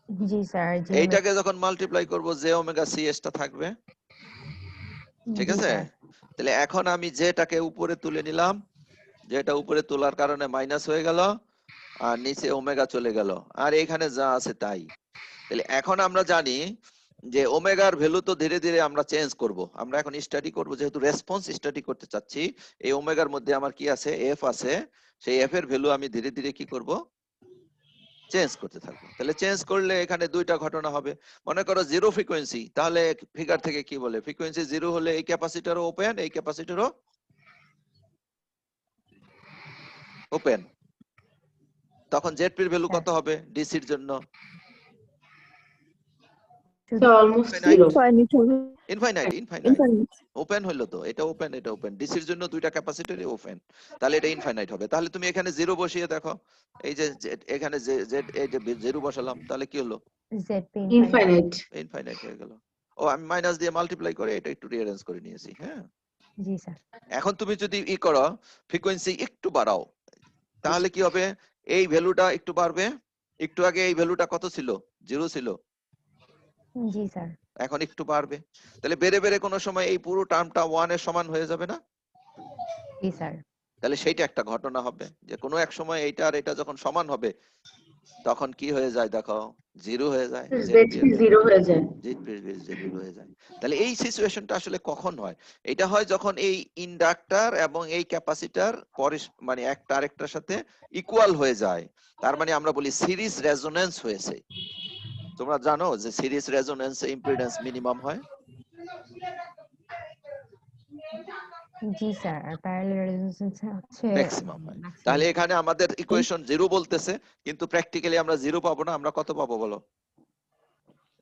C: জি স্যার। জি
A: এইটাকে যখন মাল্টিপ্লাই করব জে ওমেগা সিএস টা থাকবে, ঠিক
C: জি
A: আছে?
C: স্যার।
A: তাহলে এখন আমি যেটাকে উপরে তুলে নিলাম, যেটা উপরে তোলার কারণে মাইনাস হয়ে গেল, আর নিচে ওমেগা চলে গেল, আর এখানে যা আছে তাই। তাহলে এখন আমরা জানি যে ওমেগার ভ্যালু তো ধীরে ধীরে আমরা চেঞ্জ করব। আমরা এখন স্টাডি করব, যেহেতু রেসপন্স স্টাডি করতে চাচ্ছি, এই ওমেগার মধ্যে আমার কি আছে, এফ আছে, সেই এফ এর ভ্যালু আমি ধীরে ধীরে কি করব, চেঞ্জ করতে থাকবো। তাহলে চেঞ্জ করলে এখানে দুইটা ঘটনা হবে। মনে করো জিরো ফ্রিকোয়েন্সি, তাহলে ফিগার থেকে কি বলে, ফ্রিকোয়েন্সি জিরো হলে এই ক্যাপাসিটরও ওপেন, এই ক্যাপাসিটরও ওপেন। তখন জেডপির ভ্যালু কত হবে ডিসির জন্য?
B: Almost
A: Infinite.
B: জিরো।
D: ইনফাইনাইট হবে।
A: Infinite, infinite.
D: ইনফাইনাইট।
A: ওপেন হইলো তো, এটা ওপেন, এটা ওপেন, ডিসির জন্য দুইটা ক্যাপাসিটরই ওপেন, তাহলে এটা ইনফাইনাইট হবে। তাহলে তুমি এখানে জিরো বসিয়ে দেখো, এই যে এখানে যে এই যে জিরো বসালাম, তাহলে কি হলো,
C: জেডপি
B: ইনফাইনাইট।
A: ইনফাইনাইট হয়ে গেল। ও আমি মাইনাস দিয়ে মাল্টিপ্লাই করে এটা একটু রিঅ্যারেঞ্জ করে নিয়েছি। হ্যাঁ,
C: জি স্যার।
A: এখন তুমি যদি ই করো, ফ্রিকোয়েন্সি একটু বাড়াও, তাহলে কি হবে, এই ভ্যালুটা একটু বাড়বে। একটু আগে এই ভ্যালুটা কত ছিল, জিরো ছিল,
C: জি স্যার।
A: এখন একটু বাড়বে। তাহলে বেড়ে বেড়ে কোনো সময় এই পুরো টার্মটা 1 এর সমান হয়ে যাবে না?
C: জি স্যার।
A: তাহলে সেইটা একটা ঘটনা হবে, যে কোনো এক সময় এইটা আর এটা যখন সমান হবে, তখন কি হয়ে যায় দেখো, জিরো হয়ে যায়,
B: জেডপি জিরো হয়ে যায়।
A: জিরো হয়ে যায়। তাহলে এই সিচুয়েশনটা আসলে কখন হয়? এটা হয় যখন এই ইন্ডাক্টর এবং এই ক্যাপাসিটর মানে একটা আরেকটার সাথে ইকুয়াল হয়ে যায়, তার মানে আমরা বলি সিরিজ রেজোনেন্স হয়েছে। তোমরা জানো যে সিরিজ রেজোনেন্সে ইম্পিডেন্স মিনিমাম হয়।
C: জি স্যার। আর প্যারালাল রেজোনেন্স হচ্ছে
A: ম্যাক্সিমাম হয়।
C: maximum।
A: তাহলে এখানে আমাদের ইকুয়েশন জিরো বলতেছে, কিন্তু প্র্যাকটিক্যালি আমরা জিরো পাবো না, আমরা কত পাবো বলো?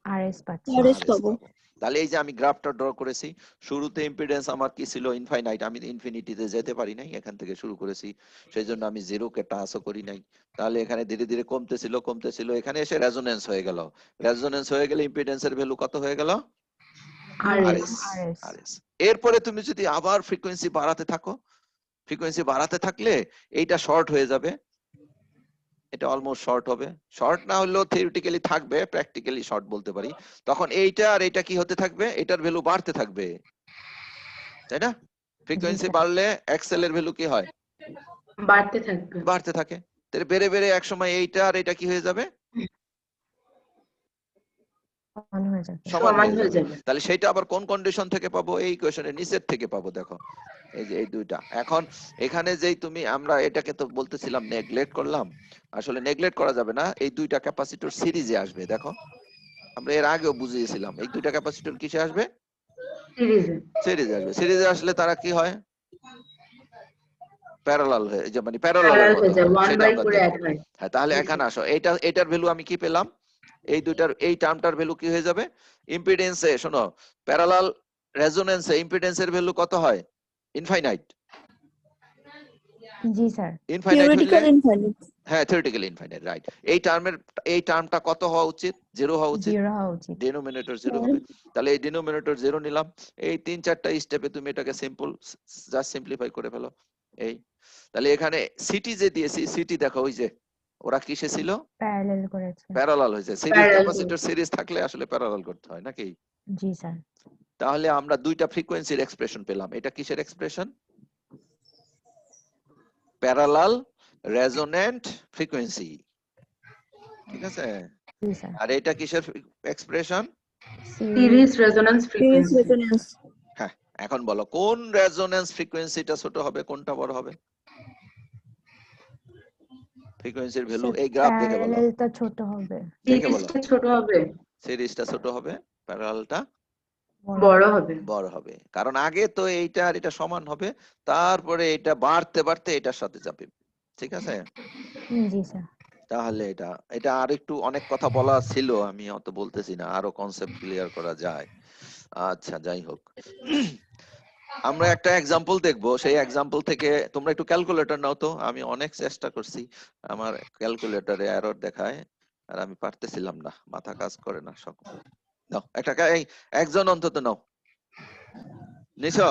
C: আরএস পাচ্ছি।
D: আরএস
A: RS
D: পাবো।
A: পাবো। তাহলে এই যে আমি গ্রাফটা ড্র করেছি, শুরুতে ইম্পিডেন্স আমার কি ছিল, ইনফাইনাইট, আমি ইনফিনিটিতে যেতে পারি নাই, এখান থেকে শুরু করেছি, সেই জন্য আমি জিরোকে টাচও করি নাই। তাহলে এখানে ধীরে ধীরে কমতেছিল, এখানে এসে রেজোনেন্স হয়ে গেল। রেজোনেন্স হয়ে গেলে ইম্পিডেন্সের ভ্যালু কত হয়ে গেল,
B: আরএস।
A: RS। এরপরে তুমি যদি আবার ফ্রিকোয়েন্সি বাড়াতে থাকো, ফ্রিকোয়েন্সি বাড়াতে থাকলে এইটা শর্ট হয়ে যাবে, এটা অলমোস্ট শর্ট হবে। শর্ট না হলেও থিওরিটিক্যালি থাকবে, প্র্যাকটিক্যালি শর্ট বলতে পারি। তখন এইটা আর এটা কি হতে থাকবে, এটার ভ্যালু বাড়তে থাকবে, তাই না? Frequency
C: sir.
A: বাড়লে এক্সেল এর ভ্যালু কি হয়,
B: বাড়তে থাকবে।
A: বাড়তে থাকে। তাহলে বেড়ে বেড়ে এক সময় এইটা আর এটা কি হয়ে যাবে,
C: সমান হয়ে যাবে।
A: সমান
B: সমান
A: হয়ে
B: হয়ে
A: যাবে।
B: যাবে।
A: তাহলে সেইটা আবার কোন কন্ডিশন থেকে পাবো, এই ইকুয়েশনের নিচের থেকে পাবো। দেখো এই যে এই দুইটা, এখন এখানে যেই তুমি, আমরা এটাকে তো বলতেছিলাম নেগলেক্ট করলাম, আসলে নেগলেক্ট করা যাবে না, এই দুইটা ক্যাপাসিটর সিরিজে আসবে। দেখো আমরা এর আগেও বুঝিয়েছিলাম, এই দুইটা ক্যাপাসিটর কিসে আসবে,
B: সিরিজে।
A: সিরিজে আসবে। সিরিজে আসলে তারা কি হয়, প্যারালাল হয়ে, যে মানে প্যারালালের
B: প্যারালাল
A: মতো
B: হয়ে যায়,
A: হয়,
B: 1
A: সেটা
B: বাই
A: আমরা
B: করে
A: দেখবো।
B: অ্যাড হয়।
A: হ্যাঁ, তাহলে
B: জি
A: এখানে
B: স্যার।
A: আসো, এটার ভ্যালু আমি কি পেলাম, এই দুইটার এই টার্মটার ভ্যালু কি হয়ে যাবে, ইম্পিডেন্সে শোনো, প্যারালাল রেজোনেন্সে ইম্পিডেন্সের ভ্যালু কত হয়, ইনফাইনাইট।
C: জি স্যার।
A: ইনফাইনাইট হইলে,
D: থিওরিটিক্যাল ইনফাইনাইট।
A: হ্যাঁ থিওরিটিক্যালি ইনফাইনাইট, রাইট। এই টার্মটা কত হওয়া উচিত, জিরো হওয়া উচিত,
C: জিরো হওয়া উচিত।
A: ডিনোমিনেটর জিরো হবে। তাহলে এই ডিনোমিনেটর জিরো নিলাম, এই 3-4টা স্টেপে তুমি এটাকে জাস্ট সিম্পলিফাই করে ফেলো। এই তাহলে এখানে সিটি যে দিয়েছি, সিটি দেখো ওই যে ওরা কিসে ছিল,
C: প্যারালাল করেছে।
A: প্যারালাল হয়েছে। সিরিজ
B: প্যারালাল
A: ক্যাপাসিটর সিরিজ থাকলে আসলে প্যারালাল করতে হয় নাকি?
C: জি স্যার।
A: তাহলে আমরা দুইটা ফ্রিকোয়েন্সির এক্সপ্রেশন পেলাম। এটা কিসের এক্সপ্রেশন, প্যারালাল রেজোন্যান্ট ফ্রিকোয়েন্সি, ঠিক আছে?
C: জি স্যার।
A: আর এটা কিসের expression,
B: series resonance
D: series
B: frequency.
D: Resonance.
A: হ্যাঁ। এখন বলো কোন রেজোন্যান্স ফ্রিকোয়েন্সিটা ছোট হবে, কোনটা বড় হবে? ফ্রিকোয়েন্সির ভ্যালু এই গ্রাফ দেখে বলো,
C: প্যারালালটা ছোট হবে।
A: দেখে বলো।
B: সিরিজটা ছোট হবে,
A: সিরিজটা ছোট হবে, প্যারালালটা
B: বড় হবে।
A: বড় হবে। কারণ আগে তো এইটা আর এটা সমান হবে, তারপরে এটা বাড়তে বাড়তে এটার সাথে যাবে, ঠিক আছে?
C: জি স্যার।
A: তাহলে এটা এটা আর একটু অনেক কথা বলা ছিল, আমি অত বলতেছি না, আরো কনসেপ্ট ক্লিয়ার করা যায়। আচ্ছা যাই হোক, আমরা একটা এক্সাম্পল দেখবো, সেই এক্সাম্পল থেকে তোমরা একটু ক্যালকুলেটর নাও তো। আমি অনেক চেষ্টা করছি, আমার ক্যালকুলেটরে এরর দেখায়, আর আমি পারতেছিলাম না, মাথা কাজ করে না। সব নাও একটা একজন অন্তত নাও, নিছো?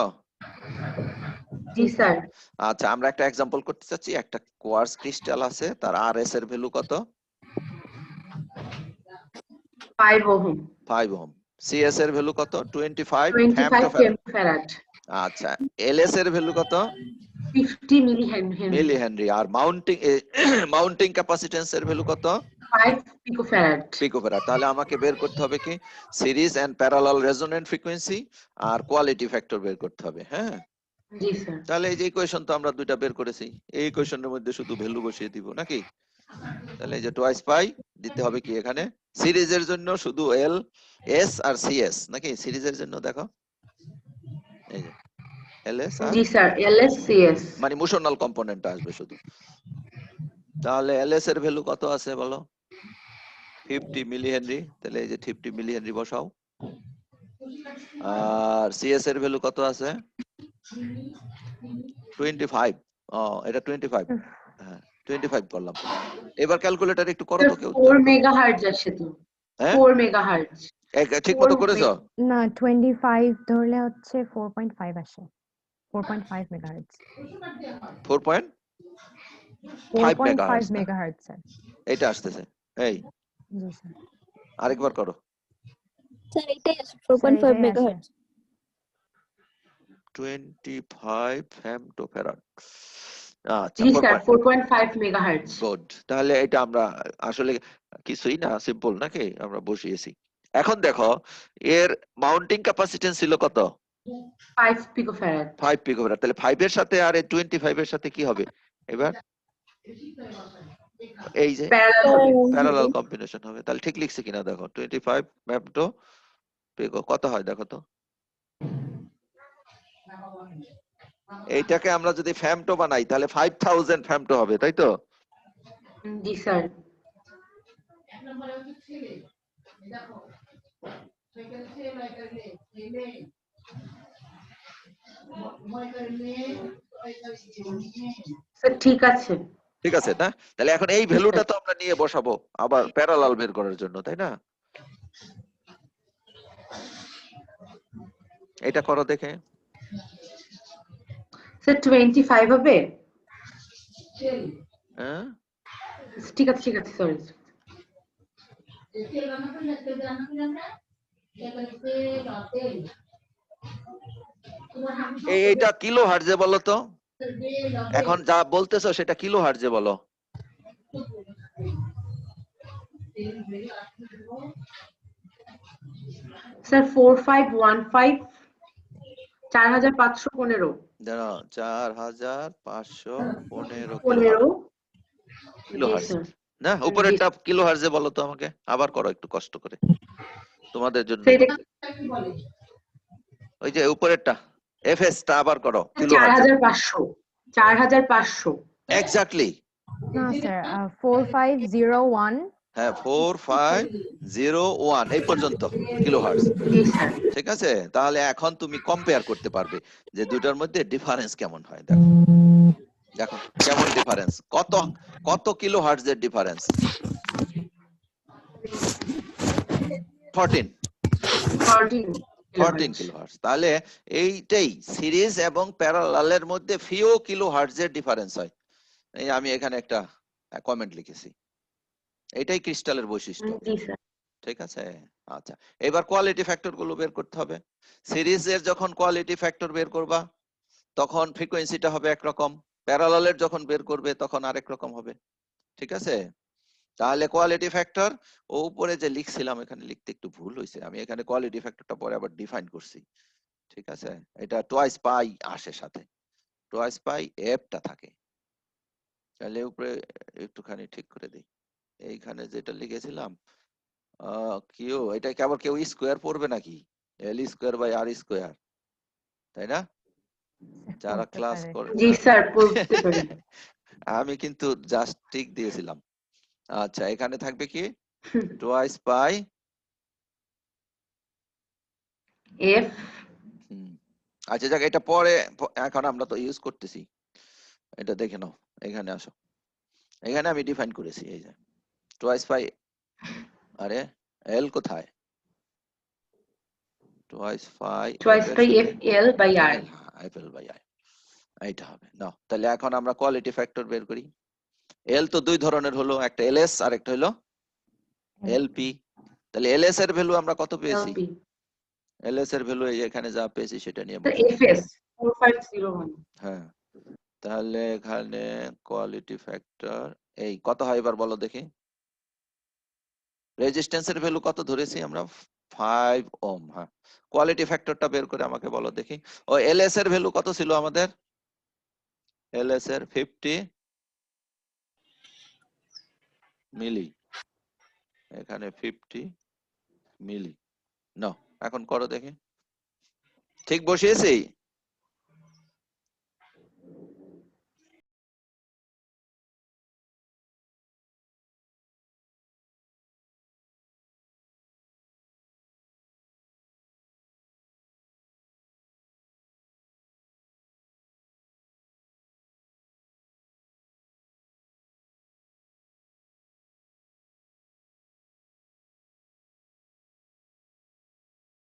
B: জি স্যার
A: আচ্ছা, আমরা একটা এক্সাম্পল করতে চাচ্ছি। একটা কোয়ার্টজ ক্রিস্টাল আছে, তার আরএস এর ভ্যালু কত?
B: 5 ওহম
A: 5 ওহম। সিএস এর ভ্যালু কত? 25
B: 25
A: ফেমটোফ্যারাড।
B: ফেমটোফ্যারাড
A: আচ্ছা, এলএস এর ভ্যালু কত?
B: 50 মিলি হেনরি
A: মিলি হেনরি। আর মাউন্টিং ক্যাপাসিটেন্স এর ভ্যালু কত?
B: 5 পিকোফ্যারাড
A: পিকোফ্যারাড। তাহলে আমাকে বের করতে হবে কি series and parallel resonant frequency আর কোয়ালিটি ফ্যাক্টর বের করতে হবে। হ্যাঁ,
B: জি স্যার
A: তাহলে এই যে ইকুয়েশন তো আমরা দুইটা বের করেছি, এই ইকুয়েশনের মধ্যে শুধু ভ্যালু বসিয়ে দিব নাকি? তাহলে এই যে টোয়াইস পাই দিতে হবে কি এখানে সিরিজের জন্য শুধু এল এস আর সিএস নাকি? সিরিজের জন্য দেখো এই যে এলএস আর
B: জি স্যার এলএসসিএস
A: মানে মোশনাল কম্পোনেন্ট আসবে শুধু। তাহলে এলএস এর ভ্যালু কত আছে বলো? 50 মিলি হেনরি। তাহলে এই যে 50 মিলি হেনরি বসাও। আর সিএস এর ভ্যালু কত আছে? 25। এটা 25। হ্যাঁ 25 করলাম। এবার ক্যালকুলেটর একটু করো তো কেউ।
B: 4 মেগাহার্টজ আসে তো
A: হ্যাঁ
B: 4 মেগাহার্টজ
A: ঠিক মতো করেছো?
C: না 25 ধরলে হচ্ছে 4.5 আসে 4.5 মেগাহার্টজ
A: 4.5 মেগাহার্টজ
C: 4.5
A: না?
C: মেগাহার্টজ স্যার
A: এইটা আসতেছে। এই
C: জি স্যার
A: আরেকবার করো।
D: স্যার এটাই আছে
C: স্যার
D: 4.5
C: এটাই আসে
D: মেগাহার্টজ
A: 25 ফেমটোফ্যারাড। আচ্ছা
B: জি স্যার 4.5 মেগাহার্টজ
A: গুড। তাহলে এটা আমরা আসলে কিছুই না, সিম্পল নাকি? আমরা বসিয়েছি। এখন দেখো এর মাউন্টিং ক্যাপাসিটেন্স ছিল কত?
B: 5 পিকোফ্যারাড
A: 5 পিকোফ্যারাড। তাহলে 5 এর সাথে আর এই 25 এর সাথে কি হবে এবার? এই যে
B: প্যারালাল হবে
A: প্যারালাল কম্বিনেশন হবে। তাহলে ঠিক লিখছি কিনা দেখো 25 ফেমটো পিকো কত হয় দেখো তো। এইটাকে আমরা যদি ফেমটো বানাই তাহলে 5000 ফেমটো হবে, তাই তো?
B: জি স্যার স্যার ঠিক আছে
A: ঠিক আছে না? তাহলে এখন এই ভ্যালুটা তো আমরা নিয়ে বসাবো আবার প্যারালাল বের করার জন্য, তাই না? এটা করো দেখে।
B: স্যার 25 হবে
A: হ্যাঁ
B: ঠিক আছে সরি
A: এইটা কিলো হার্টজে বলো তো। এখন যা বলতেছো সেটা কিলো হার্টজে বলো।
B: স্যার 4515 4515
A: দাঁড়াও 4515
B: 15
A: কিলো
B: জি
A: হার্টজ
B: স্যার
A: না? উপরেরটা কিলো হার্টজে বলো তো আমাকে, আবার করো একটু কষ্ট করে তোমাদের জন্য।
B: সেটা
A: ওই যে উপরেরটা এফএস টা আবার করো কিলো হার্টজে।
B: 4500
A: এক্স্যাক্টলি।
C: না স্যার 4501
A: হ্যাঁ 4501 এই পর্যন্ত কিলো হার্টজ।
B: জি স্যার
A: ঠিক আছে, তাহলে এখন তুমি কম্পেয়ার করতে পারবে যে দুইটার মধ্যে ডিফারেন্স কেমন হয়। দেখো দেখো কেমন ডিফারেন্স, কত কত কিলো হার্টজ এর ডিফারেন্স? 14 kilo hertz. তাহলে এইটাই সিরিজ এবং প্যারালালের মধ্যে ফিও কিলো হার্টজ এর ডিফারেন্স হয়। এই আমি এখানে একটা কমেন্ট লিখেছি, এটাই ক্রিস্টালের বৈশিষ্ট্য।
B: জি স্যার
A: ঠিক আছে। আচ্ছা, এবার কোয়ালিটি ফ্যাক্টর গুলো বের করতে হবে। সিরিজের যখন কোয়ালিটি ফ্যাক্টর বের করবা তখন ফ্রিকোয়েন্সিটা হবে একরকম, প্যারালালের যখন বের করবে তখন আরেক রকম হবে। ঠিক আছে, তাহলে কোয়ালিটি ফ্যাক্টর ও উপরে যে লিখছিলাম এখানে লিখতে একটু ভুল হয়েছে, আমি এখানে কোয়ালিটি ফ্যাক্টরটা পরে আবার ডিফাইন করছি। ঠিক আছে, এটা টোয়াইস পাই আসে সাথে, টোয়াইস পাই এফটা থাকে। তাহলে উপরে একটুখানি ঠিক করে দিই, এইখানে যেটা লিখেছিলাম কিউ, এটা কি আবার কেউ স্কোয়ার পড়বে নাকি? এল স্কোয়ার বাই আর স্কোয়ার, তাই না? যারা
C: পড়তে
A: ক্লাস
C: পারে
A: করে
B: জি স্যার পড়তে পারি
A: আমি কিন্তু জাস্ট ঠিক দিয়েছিলাম। আচ্ছা, এখানে থাকবে কি টোয়াইস পাই
B: এফ
A: আচ্ছা যাক, এটা পরে এখন আমরা তো ইউজ করতেছি, এটা দেখে নাও। এখানে আসো, এখানে আমি ডিফাইন করেছি এই যে টোয়াইস পাই। আরে এল কোথায়? Twice phi
B: choice by F L by R.
A: FL by I, এইটা হবে নাও। তাহলে এখন আমরা কোয়ালিটি ফ্যাক্টর বের করি। এল তো দুই ধরনের হলো, একটা এলএস আর একটা হলো এলপি। তাহলে এলএস এর ভ্যালু আমরা কত পেয়েছি?
B: এলপি
A: এলএস এর ভ্যালু এই এখানে যা পেয়েছি সেটা নিয়ে
B: তো
A: বসো।
B: এফএস 4501।
A: হ্যাঁ, তাহলে এখানে কোয়ালিটি ফ্যাক্টর এই কত হয় এবার বলো দেখি। রেজিস্ট্যান্সের ভ্যালু কত ধরেছি আমরা? 5 ওহম। হ্যাঁ, কোয়ালিটি ফ্যাক্টরটা বের করে আমাকে বলো দেখি। ও এলএস এর ভ্যালু কত ছিল আমাদের? এলএস এর 50 মিলি, এখানে 50 মিলি। নাও এখন করো দেখি, ঠিক বসিয়েছি?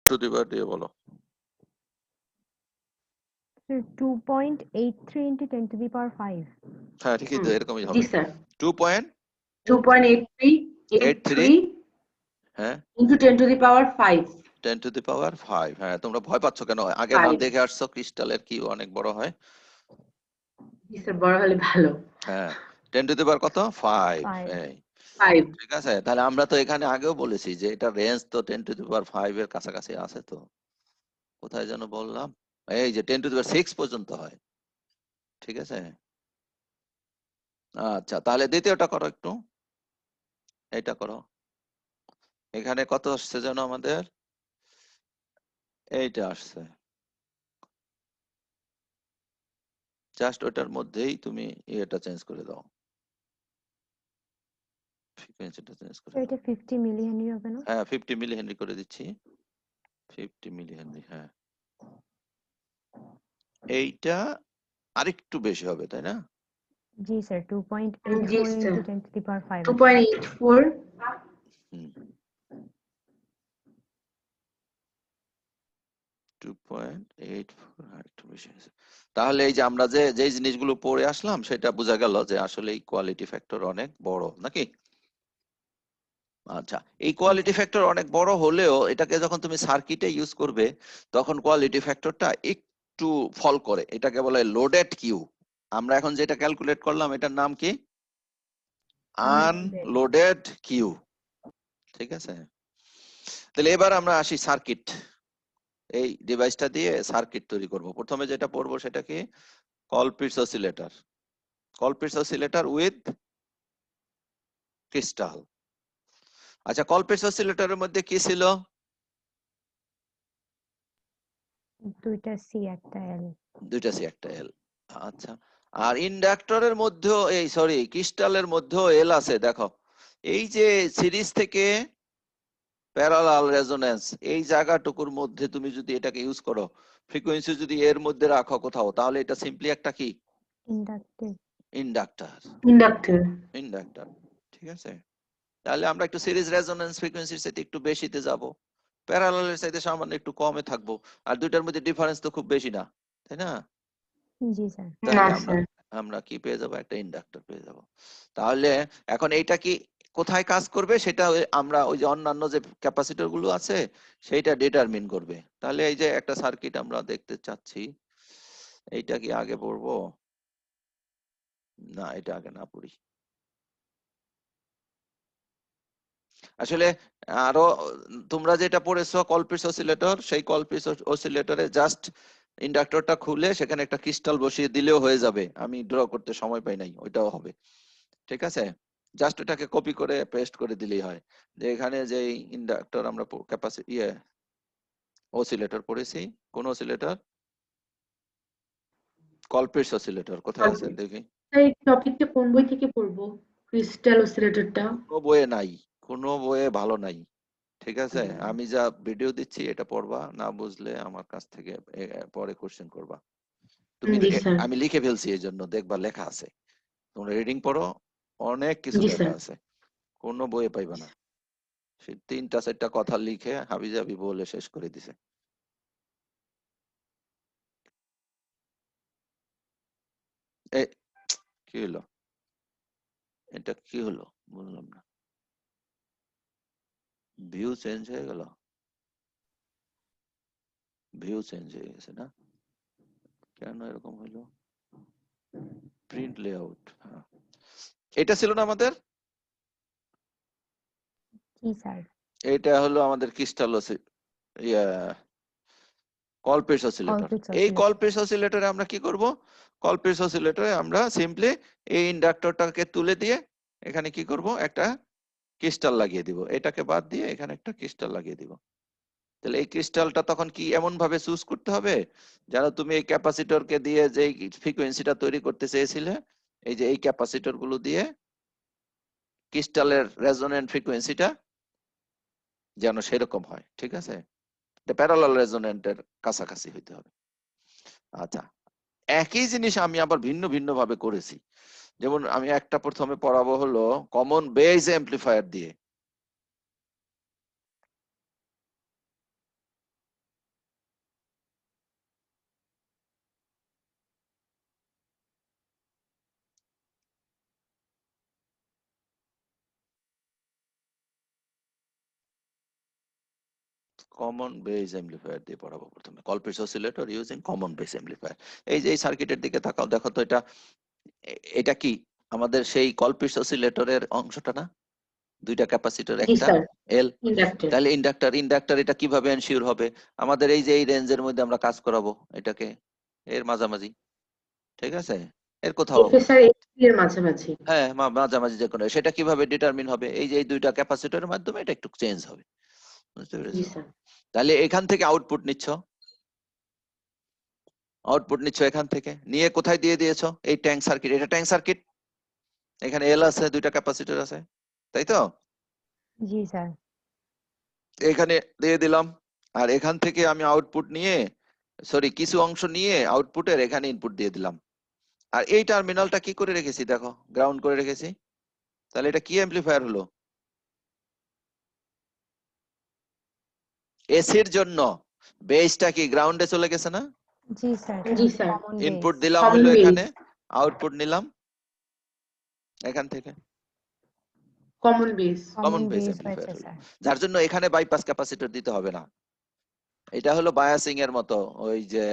A: টু দি পাওয়ার দিয়ে বলো।
C: 2.83 into 10 to the power 5.
A: হ্যাঁ ঠিকই তো, এরকমই
B: জি
A: হবে।
B: স্যার
A: 2.83 হ্যাঁ
B: into 10 to the power 5।
A: 10 to the power 5। হ্যাঁ, তোমরা ভয় পাচ্ছ কেন? আগে না
B: 5
A: দেখে আসছো ক্রিস্টালের কি অনেক বড় হয়?
B: জি স্যার, বড় হলে ভালো।
A: হ্যাঁ, 10 টু দি পাওয়ার কত? 5।
C: 5.
A: এই
B: 5
A: ঠিক আছে। তাহলে আমরা তো এখানে আগেও বলেছি যে এটা রেঞ্জ তো 10 টু দি পাওয়ার 5 এর কাছাকাছি আছে। তো কোথায় যেন বললাম, এই যে 10 টু দি পাওয়ার 6 পর্যন্ত হয়। ঠিক আছে, আচ্ছা তাহলে দ্বিতীয়টা করো একটু, এইটা করো। এখানে কত আসছে যেন আমাদের? এইটা আসছে। জাস্ট ওটার মধ্যেই তুমি এটা চেঞ্জ করে দাও, ফ্রিকোয়েন্সিটা চেঞ্জ করে
C: তো
A: দাও।
C: এটা 50 মিলি হেনরি হবে না?
A: হ্যাঁ 50 মিলি হেনরি করে দিচ্ছি, 50 মিলি হেনরি। হ্যাঁ, এইটা আরেকটু বেশি হবে তাই না?
C: জি স্যার,
B: জি
C: 2.84
B: sir,
C: into 10 to the power 5 আসে।
B: 2.84
A: হুম, 2.84 একটু বেশি হয়েছে। তাহলে এই যে আমরা যে যে জিনিসগুলো পড়ে আসলাম সেটা বোঝা গেল যে আসলে এই কোয়ালিটি ফ্যাক্টর অনেক বড় নাকি? আচ্ছা, এই কোয়ালিটি ফ্যাক্টর অনেক বড় হলেও এটাকে যখন তুমি সার্কিটে ইউজ করবে তখন কোয়ালিটি ফ্যাক্টরটা একটু ফল করে, এটাকে বলে লোডেড কিউ। আমরা এখন যেটা ক্যালকুলেট করলাম এটার নাম কি? Unloaded Q. ঠিক আছে, তাহলে এবার আমরা আসি সার্কিট। এই ডিভাইসটা দিয়ে সার্কিট তৈরি করব। প্রথমে যেটা পড়বো সেটা কি? Colpitts oscillator. Colpitts oscillator with crystal. আচ্ছা, কলপিটস অসিলেটরের মধ্যে কি ছিল?
C: দুইটা সি একটা এল।
A: দুইটা সি একটা এল। আচ্ছা, আর ইন্ডাক্টরের মধ্যেও এই সরি ক্রিস্টালের মধ্যেও এল আছে দেখো। এই যে সিরিজ থেকে প্যারালাল রেজোন্যান্স এই জায়গাটুকুর মধ্যে তুমি যদি এটাকে ইউজ করো, ফ্রিকোয়েন্সি যদি এর মধ্যে রাখো কোথাও, তাহলে এটা সিম্পলি একটা কি?
C: ইন্ডাকটিভ।
A: ইন্ডাক্টর।
B: ইন্ডাক্টর।
A: ইন্ডাক্টর, ঠিক আছে। তাহলে আমরা একটু সিরিজ রেজোন্যান্স ফ্রিকোয়েন্সির সাথে একটু বেশিতে যাব, প্যারালালের সাথে সামান্য একটু কমে থাকবো। আর দুইটার মধ্যে ডিফারেন্স তো খুব বেশি না, তাই না?
C: জি স্যার।
B: না
A: তাহলে আমরা
B: স্যার,
A: আমরা কি পেয়ে যাব? একটা ইন্ডাক্টর পেয়ে যাব। তাহলে এখন এইটা কি কোথায় কাজ করবে সেটা আমরা ওই যে অন্যান্য যে ক্যাপাসিটর গুলো আছে সেইটা ডিটারমিন করবে। তাহলে এই যে একটা সার্কিট আমরা দেখতে চাচ্ছি, এইটা কি আগে পড়বো? না, এটা আগে না পড়ি। আসলে আরো তোমরা যেটা পড়েছো কলপিটস অসিলেটর, সেই কলপিটস অসিলেটরে জাস্ট ইন্ডাক্টরটা খুলে সেখানে একটা ক্রিস্টাল বসিয়ে দিলেও হয়ে যাবে। আমি ড্র করতে সময় পাই নাই, ওইটাও হবে। ঠিক আছে, জাস্ট এটাকে কপি করে পেস্ট করে দিলেই হয়। যে এখানে যে ইন্ডাক্টর আমরা ক্যাপাসিটি অসিলেটর পড়েছি, কোন অসিলেটর? Colpitts oscillator. কোথায় আছে দেখি?
B: এই টপিকটা কোন বই থেকে পড়বো? ক্রিস্টাল অসিলেটরটা?
A: কোনো বইয়ে নাই, কোনো বইয়ে ভালো নাই। ঠিক আছে, আমি যা ভিডিও দিচ্ছি এটা পড়বা, না বুঝলে আমার কাছ থেকে পরে কোশ্চেন করবা। তুমি
B: জি স্যার।
A: আমি লিখে ফেলছি এই জন্য, দেখবা লেখা আছে। তোমরা রিডিং পড়ো, অনেক কিছু
B: জি
A: লেখা
B: স্যার।
A: আছে, কোনো বইয়ে পাইবা না। সে 3টা 4টা কথা লিখে হাবিজাবি বলে শেষ করে দিছে। কি হলো, এটা কি হলো বুঝলাম না, ভিউ চেঞ্জ হয়ে গেল, ভিউ চেঞ্জ হয়ে গেছে না, কেন এরকম হলো, প্রিন্ট লেআউট, হ্যাঁ এটা ছিল না আমাদের,
C: জি স্যার।
A: এটা হলো আমাদের ক্রিস্টাল কলপিটস অসিলেটর।
C: কলপিটস
A: এই
C: অসিলেটর।
A: কলপিটস অসিলেটরে আমরা কি করব, কলপিটস অসিলেটরে আমরা সিম্পলি এই ইন্ডাক্টরটাকে তুলে দিয়ে এখানে কি করব, একটা ক্রিস্টাল লাগিয়ে দিব, এটাকে বাদ দিয়ে এখানে একটা ক্রিস্টাল লাগিয়ে দিব। তাহলে এই ক্রিস্টালটা তখন কি এমন ভাবে চুজ করতে হবে যেন তুমি এই ক্যাপাসিটরকে দিয়ে যে ফ্রিকোয়েন্সিটা তৈরি করতে চেয়েছিলে, এই যে এই ক্যাপাসিটর গুলো দিয়ে ক্রিস্টালের রেজোনেন্ট ফ্রিকোয়েন্সিটা যেন সেরকম হয়, ঠিক আছে, প্যারালাল রেজোনেন্টের কাছাকাছি হইতে হবে। আচ্ছা, একই জিনিস আমি আবার ভিন্ন ভিন্ন ভাবে করেছি, যেমন আমি একটা প্রথমে পড়াবো হলো কমন বেস অ্যাম্পলিফায়ার দিয়ে। কমন বেস অ্যাম্পলিফায়ার দিয়ে পড়াবো প্রথমে, Colpitts oscillator using common base amplifier. এই যে এই সার্কিটের দিকে তাকাও, দেখো তো এটা এটা কি আমাদের সেই কলপিটস অসিলেটরের অংশটা না, দুইটা ক্যাপাসিটর
B: জি
A: একটা
B: স্যার,
A: এল,
B: ইন্ডাক্টর।
A: তাহলে ইন্ডাক্টর এটা কিভাবে এনশিওর হবে, আমাদের এই যে এই রেঞ্জের মধ্যে আমরা কাজ করাবো এটাকে এর মাঝামাঝি, ঠিক আছে, এর কোথাও,
B: এফ এস আর এর মাঝামাঝি।
A: হ্যাঁ মাঝামাঝি যে কোনো, সেটা কিভাবে ডিটারমিন হবে, এই যে এই দুইটা ক্যাপাসিটরের মাধ্যমে এটা একটু চেঞ্জ হবে, বুঝতে
B: জি
A: পেরেছো?
B: স্যার।
A: তাহলে এখান থেকে আউটপুট নিচ্ছ, এখান থেকে নিয়ে কোথায় দিয়ে দিয়েছো, এই ট্যাঙ্ক সার্কিট, এটা ট্যাঙ্ক সার্কিট, এখানে এল আছে, দুইটা ক্যাপাসিটর আছে, তাই তো,
C: জি স্যার।
A: এখানে দিয়ে দিলাম, আর এখান থেকে আমি আউটপুট নিয়ে, সরি কিছু অংশ নিয়ে আউটপুটের এখানে ইনপুট দিয়ে দিলাম, আর এই টার্মিনালটা কি করে রেখেছি দেখো, গ্রাউন্ড করে রেখেছি, তাহলে এটা কি অ্যাম্পলিফায়ার হলো, এসির জন্য বেসটা কি গ্রাউন্ডে চলে গেছে না,
C: জি স্যার।
B: জি স্যার,
C: কমন
A: ইনপুট
C: বেস।
A: দিলাম
B: কমন
A: হলো
B: বেস,
A: এখানে, আউটপুট নিলাম এখান থেকে,
B: common base.
A: Common
C: common
A: base
C: base
A: amplifier
C: হয়েছে
A: হলো,
C: স্যার।
A: যার জন্য এখানে বাইপাস ক্যাপাসিটর দিতে হবে না, এটা হলো বায়াসিং এর মতো, ওই যে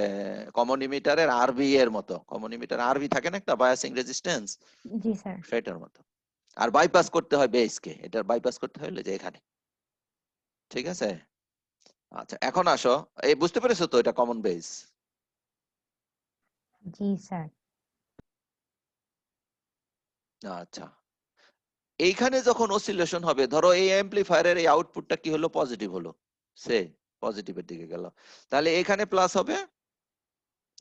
A: কমন ইমিটারের আরবি এর মতো, কমন ইমিটার আরবি থাকে না একটা বায়াসিং রেজিস্ট্যান্স,
C: জি স্যার।
A: সেটার মতো, আর বাইপাস করতে হয় বেসকে, এটার বাইপাস করতে হলে যে এখানে, ঠিক আছে। আচ্ছা এখন আসো, এই বুঝতে পেরেছো তো এটা কমন বেস,
C: জি স্যার।
A: আচ্ছা এইখানে যখন অসিলেশন হবে, ধরো এই অ্যাম্পলিফায়ারের এই আউটপুটটা কি হলো, পজিটিভ হলো, সে পজিটিভের দিকে গেল, তাহলে এখানে প্লাস হবে,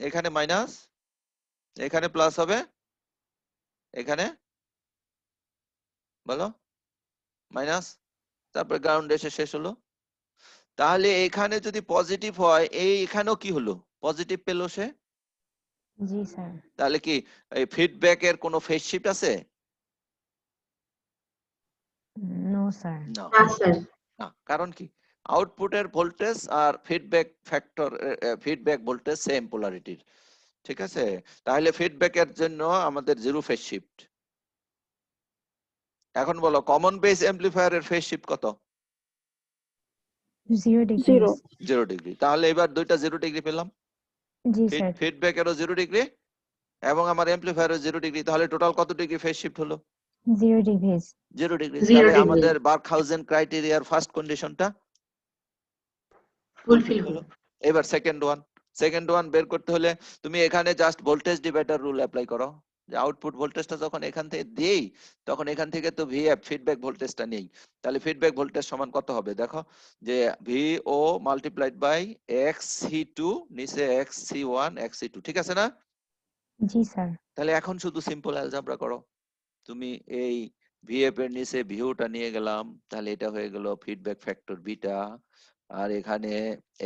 A: এখানে মাইনাস, এখানে প্লাস হবে, এখানে বলো মাইনাস, তারপর গ্রাউন্ড এসে শেষ হলো, তাহলে এখানে যদি পজিটিভ হয়, এই এখানেও কি হলো, পজিটিভ পেলো সে,
C: জি স্যার।
A: তাহলে কি এই ফিডব্যাকের কোনো ফেজ শিফট আছে,
C: নো স্যার।
A: না
B: না স্যার।
A: না, কারণ কি আউটপুটের ভোল্টেজ আর feedback factor, feedback voltage same পোলারিটির, ঠিক আছে, তাহলে ফিডব্যাকের জন্য আমাদের জিরো ফেজ শিফট। এখন বলো কমন বেস অ্যাম্পলিফায়ারের ফেজ শিফট কত,
C: 0 ডিগ্রি।
A: 0 ডিগ্রি, তাহলে এবার দুইটা 0 ডিগ্রি পেলাম,
C: জি স্যার।
A: ফিডব্যাকেরও 0 ডিগ্রি এবং আমার অ্যাম্পলিফায়ারও 0 ডিগ্রি, তাহলে টোটাল কত ডিগ্রি ফেজ শিফট হলো,
C: 0 ডিগ্রি।
A: 0 ডিগ্রি,
B: 0
A: তাহলে
B: ডিগ্রি
A: আমাদের বার্কহাউজেন ক্রাইটেরিয়ার ফার্স্ট কন্ডিশনটা
B: ফুলফিল
A: হলো।
B: হলো।
A: এবার সেকেন্ড ওয়ান বের করতে হলে তুমি এখানে just voltage divider rule apply করো, যে আউটপুট ভোল্টেজটা যখন এখান থেকে দেই, তখন এখান থেকে তো ভিএফ ফিডব্যাক ভোল্টেজটা নেই, তাহলে ফিডব্যাক ভোল্টেজ সমান কত হবে দেখো, যে VO multiplied by X C two, নিচে X C one X C two, ঠিক আছে না,
C: জি স্যার।
A: তাহলে এখন শুধু সিম্পল অ্যালজেব্রা করো, তুমি এই ভিএফ এর নিচে ভিউটা নিয়ে গেলাম, তাহলে এটা হয়ে গেল ফিডব্যাক ফ্যাক্টর বিটা, আর এখানে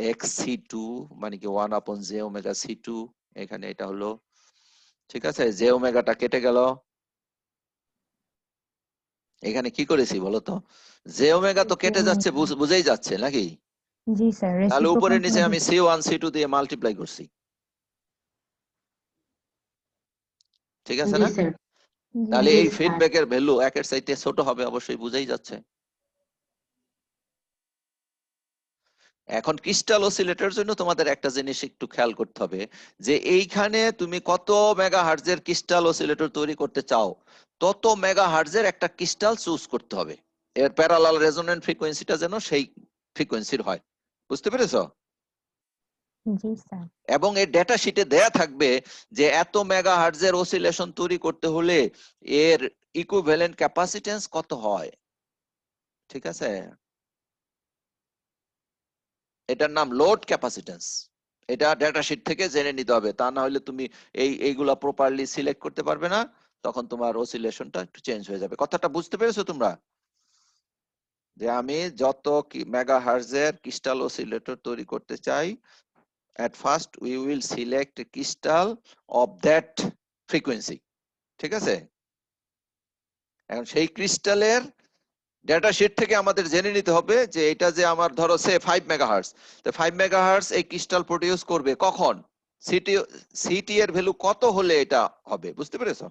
A: এক্স সি টু মানে কি 1 জে ওমেগা সি টু, এখানে এটা হলো, ঠিক আছে, জে ওমেগাটা কেটে গেল, এখানে কি করেছি বলতো, জে ওমেগা তো কেটে যাচ্ছে, বুঝেই যাচ্ছে নাকি,
C: জি স্যার।
A: তাহলে উপরে
C: রেসিপ্রোকাল
A: নিচে আমি সি ওয়ান সি টু দিয়ে মাল্টিপ্লাই করছি, ঠিক আছে
B: জি
A: না?
B: স্যার।
A: তাহলে
B: জি
A: এই
B: স্যার।
A: ফিডব্যাকের ভ্যালু একের চাইতে ছোট হবে, অবশ্যই বুঝাই যাচ্ছে। এখন ক্রিস্টাল অসিলেটর জন্য তোমাদের একটা জিনিস একটু খেয়াল করতে হবে, যে এইখানে তুমি কত মেগাহার্টজের ক্রিস্টাল অসিলেটর তৈরি করতে চাও, তত মেগাহার্টজের একটা ক্রিস্টাল চুজ করতে হবে। এর প্যারালাল রেজোন্যান্ট ফ্রিকোয়েন্সিটা যেন সেই ফ্রিকোয়েন্সির হয়। বুঝতে পেরেছো?
C: জি স্যার।
A: এবং এই ডেটা শিটে দেয়া থাকবে যে এত মেগাহার্টজের অসিলেশন তৈরি করতে হলে এর ইকুইভ্যালেন্ট ক্যাপাসিটেন্স কত হয়। ঠিক আছে? এটার নাম লোড ক্যাপাসিটেন্স। এটা ডেটা শিট থেকে জেনে নিতে হবে, তা না হলে তুমি এইগুলা প্রপারলি সিলেক্ট করতে পারবে না, তখন তোমার অসিলেশনটা একটু চেঞ্জ হয়ে যাবে। কথাটা বুঝতে পেরেছো তোমরা? যে আমি যত মেগাহার্টজের ক্রিস্টাল অসিলেটর তৈরি করতে চাই, at first we will select a crystal of that frequency. ঠিক আছে? এখন সেই ক্রিস্টালের ডেটা শিট থেকে আমাদের জেনে নিতে হবে যে এটা যে আমার ধরো সে 5 মেগাহার্টজ, তো 5 মেগাহার্টজ এই ক্রিস্টাল প্রোডিউস করবে কখন, সিটি এর ভ্যালু কত হলে এটা হবে। বুঝতে পেরেছো?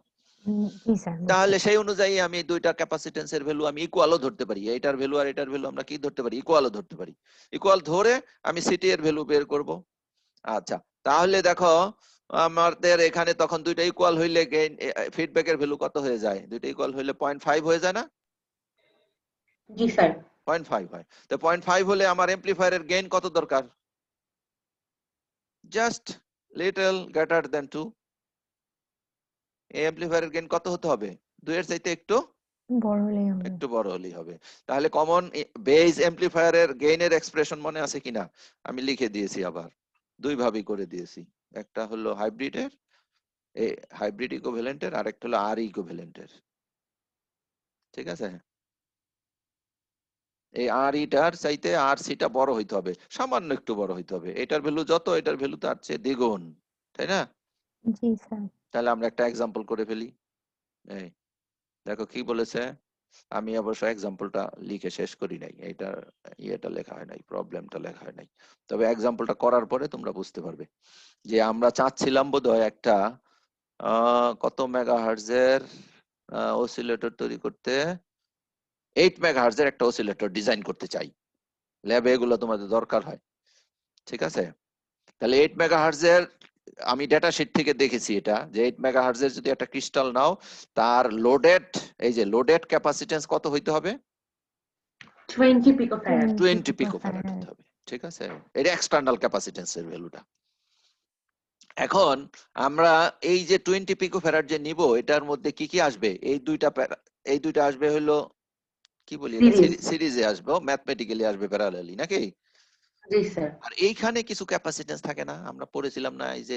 C: জি স্যার, বুঝতে
A: তাহলে
C: পেরেছি।
A: সেই অনুযায়ী আমি দুইটা ক্যাপাসিটেন্সের ভ্যালু আমি ইকুয়ালও ধরতে পারি, এটার ভ্যালু আর এটার ভ্যালু আমরা কি ধরতে পারি, ইকুয়ালও ধরতে পারি। ইকুয়াল ধরে আমি সিটি এর ভ্যালু বের করব। আচ্ছা, তাহলে দেখো আমাদের এখানে তখন দুইটা ইকুয়াল হইলে গেইন ফিডব্যাকের ভ্যালু কত হয়ে যায়, দুইটা ইকুয়াল হইলে 0.5 হয়ে যায় না?
B: জি স্যার।
A: 0.5 হয়। তো 0.5 হলে আমার এমপ্লিফায়ারের গেইন কত দরকার? Just little greater than 2। এই এমপ্লিফায়ারের গেইন কত হতে হবে? 2 এর চাইতে একটু
C: বড় হলেই হবে।
A: একটু বড় হলেই হবে। তাহলে কমন বেস এমপ্লিফায়ারের গেইনের এক্সপ্রেশন মনে আছে কিনা? আমি লিখে দিয়েছি, আবার দুই ভাবেই করে দিয়েছি। একটা হলো হাইব্রিডের, এই হাইব্রিড ইকুইভ্যালেন্টের, আর একটা হলো আর ইকুইভ্যালেন্টের। ঠিক আছে? এই আর ইটার চাইতে আর সিটা বড় হইতে হবে, সামান্য একটু বড় হইতে হবে। এটার ভ্যালু যত, এটার ভ্যালু তার চেয়ে দ্বিগুণ, তাই না?
C: জি স্যার।
A: তাহলে আমরা একটা এক্সাম্পল করে ফেলি। এই দেখো কি বলেছে। আমি অবশ্য এক্সাম্পলটা লিখে শেষ করি নাই, এটা ইয়েটা লেখা হয় নাই, প্রবলেমটা লেখা হয় নাই। তবে এক্সাম্পলটা করার পরে তোমরা বুঝতে পারবে যে আমরা চাচ্ছিলাম বোধহয় একটা কত মেগাহার্টজের অসিলেটর তৈরি করতে, 8 মেগাহার্টজের একটা অসিলেটর ডিজাইন করতে চাই। ল্যাবে এগুলো তোমাদের দরকার হয়। ঠিক আছে? তাহলে 8 মেগাহার্টজের আমি ডেটা শিট থেকে দেখেছি এটা, যে 8 মেগাহার্টজের যদি একটা ক্রিস্টাল নাও, তার লোডেড, এই যে লোডেড ক্যাপাসিটেন্স কত হইতে হবে?
B: 20 পিকোফ্যারাড।
A: 20 পিকোফ্যারাড হতে হবে। ঠিক আছে? এটা এক্সটার্নাল ক্যাপাসিটেন্সের ভ্যালুটা। এখন আমরা এই যে 20 পিকোফ্যারাড যে নিব, এটার মধ্যে কি কি আসবে? এই দুইটা আসবে হলো কি বলি, এটা সিরিজে আসবে, ম্যাথমেটিক্যালি আসবে প্যারালালি, নাকি?
B: জি স্যার।
A: আর এইখানে কিছু ক্যাপাসিটেন্স থাকে না, আমরা পড়েছিলাম না, এই যে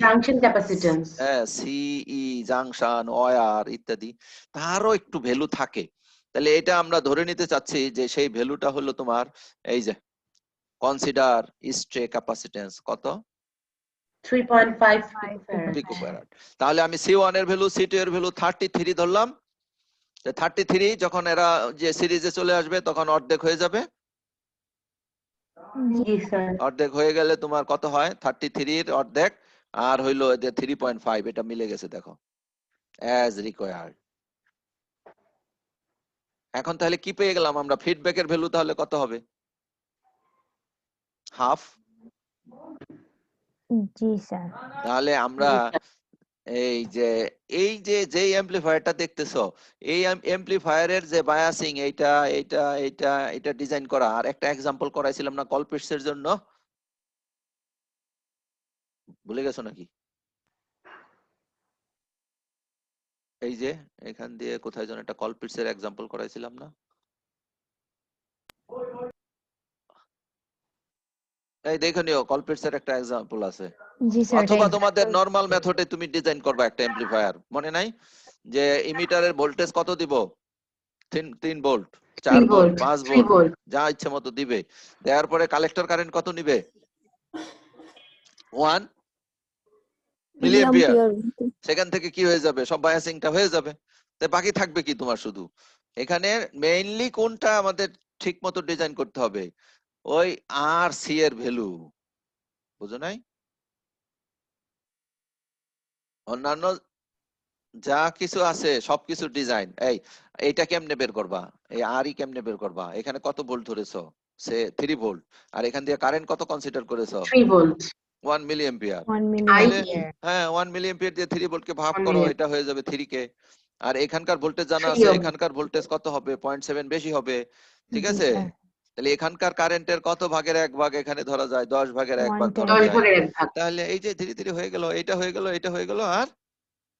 B: জাংশন ক্যাপাসিট্যান্স।
A: সিই জাংশন, ওয়্যার ইত্যাদি, তারও একটু ভ্যালু থাকে। তাহলে এটা আমরা ধরে নিতে চাচ্ছি যে সেই ভ্যালুটা হলো তোমার এই যে কনসিডার স্ট্রে ক্যাপাসিটেন্স কত?
B: 3.5
C: পিকোফ্যারাড।
A: পিকোফ্যারাড। তাহলে আমি সি1 এর ভ্যালু, সি2 এর ভ্যালু 33 ধরলাম। 33 যখন এরা যে সিরিজে চলে আসবে তখন অর্ধেক হয়ে যাবে।
B: জি স্যার।
A: অর্ধেক হয়ে গেলে তোমার কত হয়? 33 এর অর্ধেক আর হইলো এদের 3.5, এটা মিলে গেছে দেখো, অ্যাজ রিকোয়ার্ড। এখন তাহলে কি পেয়ে গেলাম আমরা? ফিডব্যাকের ভ্যালু তাহলে কত হবে? হাফ।
C: জি স্যার।
A: তাহলে আমরা
B: জি স্যার।
A: যেই অ্যামপ্লিফায়ারটা দেখতেছো, এই অ্যামপ্লিফায়ারের যে বায়াসিং, এইটা এইটা এইটা এটা ডিজাইন করা, আর একটা এক্সাম্পল করাইছিলাম না কলপিটস এর জন্য, ভুলে গেছো নাকি? এই যে এখান দিয়ে কোথায় যেন একটা কলপিটস এর এক্সাম্পল করাইছিলাম না? এই দেখো নিও, কলপিটস এর একটা এক্সাম্পল আছে।
C: জি স্যার।
A: অথবা তোমাদের নরমাল মেথডে তুমি ডিজাইন করবা একটা অ্যামপ্লিফায়ার, মনে নাই? যে ইমিটারের ভোল্টেজ কত দিব? 3 ভোল্ট, 4 ভোল্ট, 5
B: 3
A: ভোল্ট,
B: ভোল্ট।
A: যা ইচ্ছে মতো দিবে। দেওয়ার পরে কালেক্টর কারেন্ট কত নিবে? 1 মিলিঅ্যাম্পিয়ার। সেখান থেকে কি হয়ে যাবে? সব বায়াসিংটা হয়ে যাবে। তাই বাকি থাকবে কি তোমার? শুধু এখানে মেইনলি কোনটা আমাদের ঠিক মতো ডিজাইন করতে হবে? ওই আর সি এর ভ্যালু, বুঝো নাই? অন্যান্য যা কিছু আছে সবকিছু ডিজাইন। এইটা কেমনে বের করবা? এই আরই কেমনে বের করবা? এখানে কত ভোল্ট ধরেছো? সে 3 ভোল্ট। আর এখান দিয়ে কারেন্ট কত কনসিডার করেছো?
B: 3 volt
A: 1 milliampere.
C: 1
B: I
C: milliampere
A: হ্যাঁ 1 মিলি অ্যাম্পিয়ার দিয়ে 3 ভোল্টকে ভাগ
B: 1
A: করো,
B: মিলি
A: এটা হয়ে যাবে 3 কে। আর এখানকার ভোল্টেজ জানা
B: 3
A: আছে,
B: ওহম
A: এখানকার ভোল্টেজ কত হবে? 0.7 বেশি হবে। ঠিক
C: জি
A: আছে?
C: স্যার
A: তাহলে এখানকার কারেন্টের কত ভাগের 1 ভাগ এখানে ধরা যায়? 10 ভাগের 1 ভাগ
C: 1/10
A: ধরা
B: 10
A: যায়।
B: ভাগের 1 ভাগ
A: তাহলে এই যে ধীরে ধীরে হয়ে গেল, এটা হয়ে গেল, এটা হয়ে গেল, আর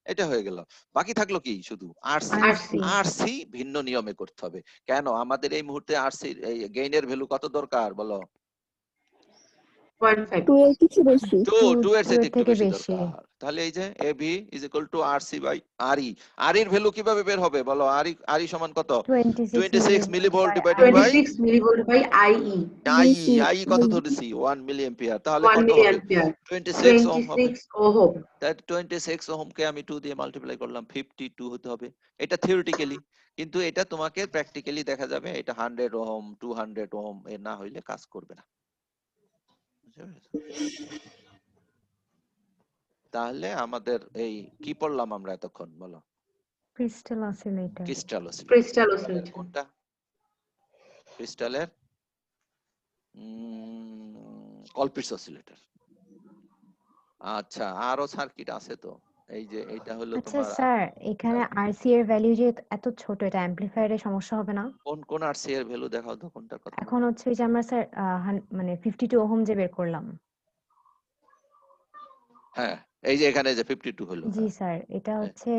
A: এটা হয়ে গেল। বাকি থাকলো কি? শুধু আরসি।
C: RC
A: আরসি ভিন্ন নিয়মে করতে হবে। কেন? আমাদের এই মুহূর্তে আরসি এই গেইনের ভ্যালু কত দরকার বলো?
B: 0.5
D: 2 এর কিছু বেশি।
A: 2 এর
C: 2
A: চাইতে
C: এর
A: একটু
C: থেকে
A: বেশি
C: বেশি
A: দরকার। তাহলে এই যে AB is equal to RC by RE. RE এর ভ্যালু কিভাবে বের হবে বলো? আরই আরই সমান কত?
C: 26
A: 26
C: millivolt
A: millivolt
C: by
A: divided by
B: 26 millivolt by IE
A: I.
D: বেশি
A: আই কত
D: বেশি।
A: ধরেছি? 1 মিলি অ্যাম্পিয়ার। তাহলে
B: 1
A: কত
B: মিলি
A: হবে?
B: অ্যাম্পিয়ার
A: 26 ওহম হবে।
B: 26 ওহম
A: তাই 26 ওহমকে আমি 2 দিয়ে মাল্টিপ্লাই করলাম, 52 হতে হবে। এটা থিওরিটিক্যালি, কিন্তু এটা তোমাকে প্র্যাকটিক্যালি দেখা যাবে এটা 100 ওহম 200 ওহম এ না হইলে কাজ করবে না। বুঝতে পেরেছো? তাহলে আমাদের এই কি পড়লাম আমরা এতক্ষণ বলো?
C: crystal oscillator
A: crystal oscillator.
B: Crystal oscillator
A: কোনটা? ক্রিস্টালের কলপিটস অসিলেটর। আচ্ছা, আরো সার্কিট আছে তো। এই যে এটা হলো
C: আচ্ছা
A: তোমার
C: স্যার এখানে আরসি এর ভ্যালু যে এত ছোট, এটা অ্যাম্পলিফায়ারের সমস্যা হবে না?
A: কোন কোন আরসি এর ভ্যালু দেখাও তো, কোনটার কথা
C: এখন
A: বলছো?
C: হচ্ছে যে আমরা স্যার মানে 52 ওহম যে বের করলাম।
A: হ্যাঁ এই যে এখানে যে 52 হলো।
C: জি
A: হ্যাঁ
C: স্যার এটা
A: হ্যাঁ।
C: হচ্ছে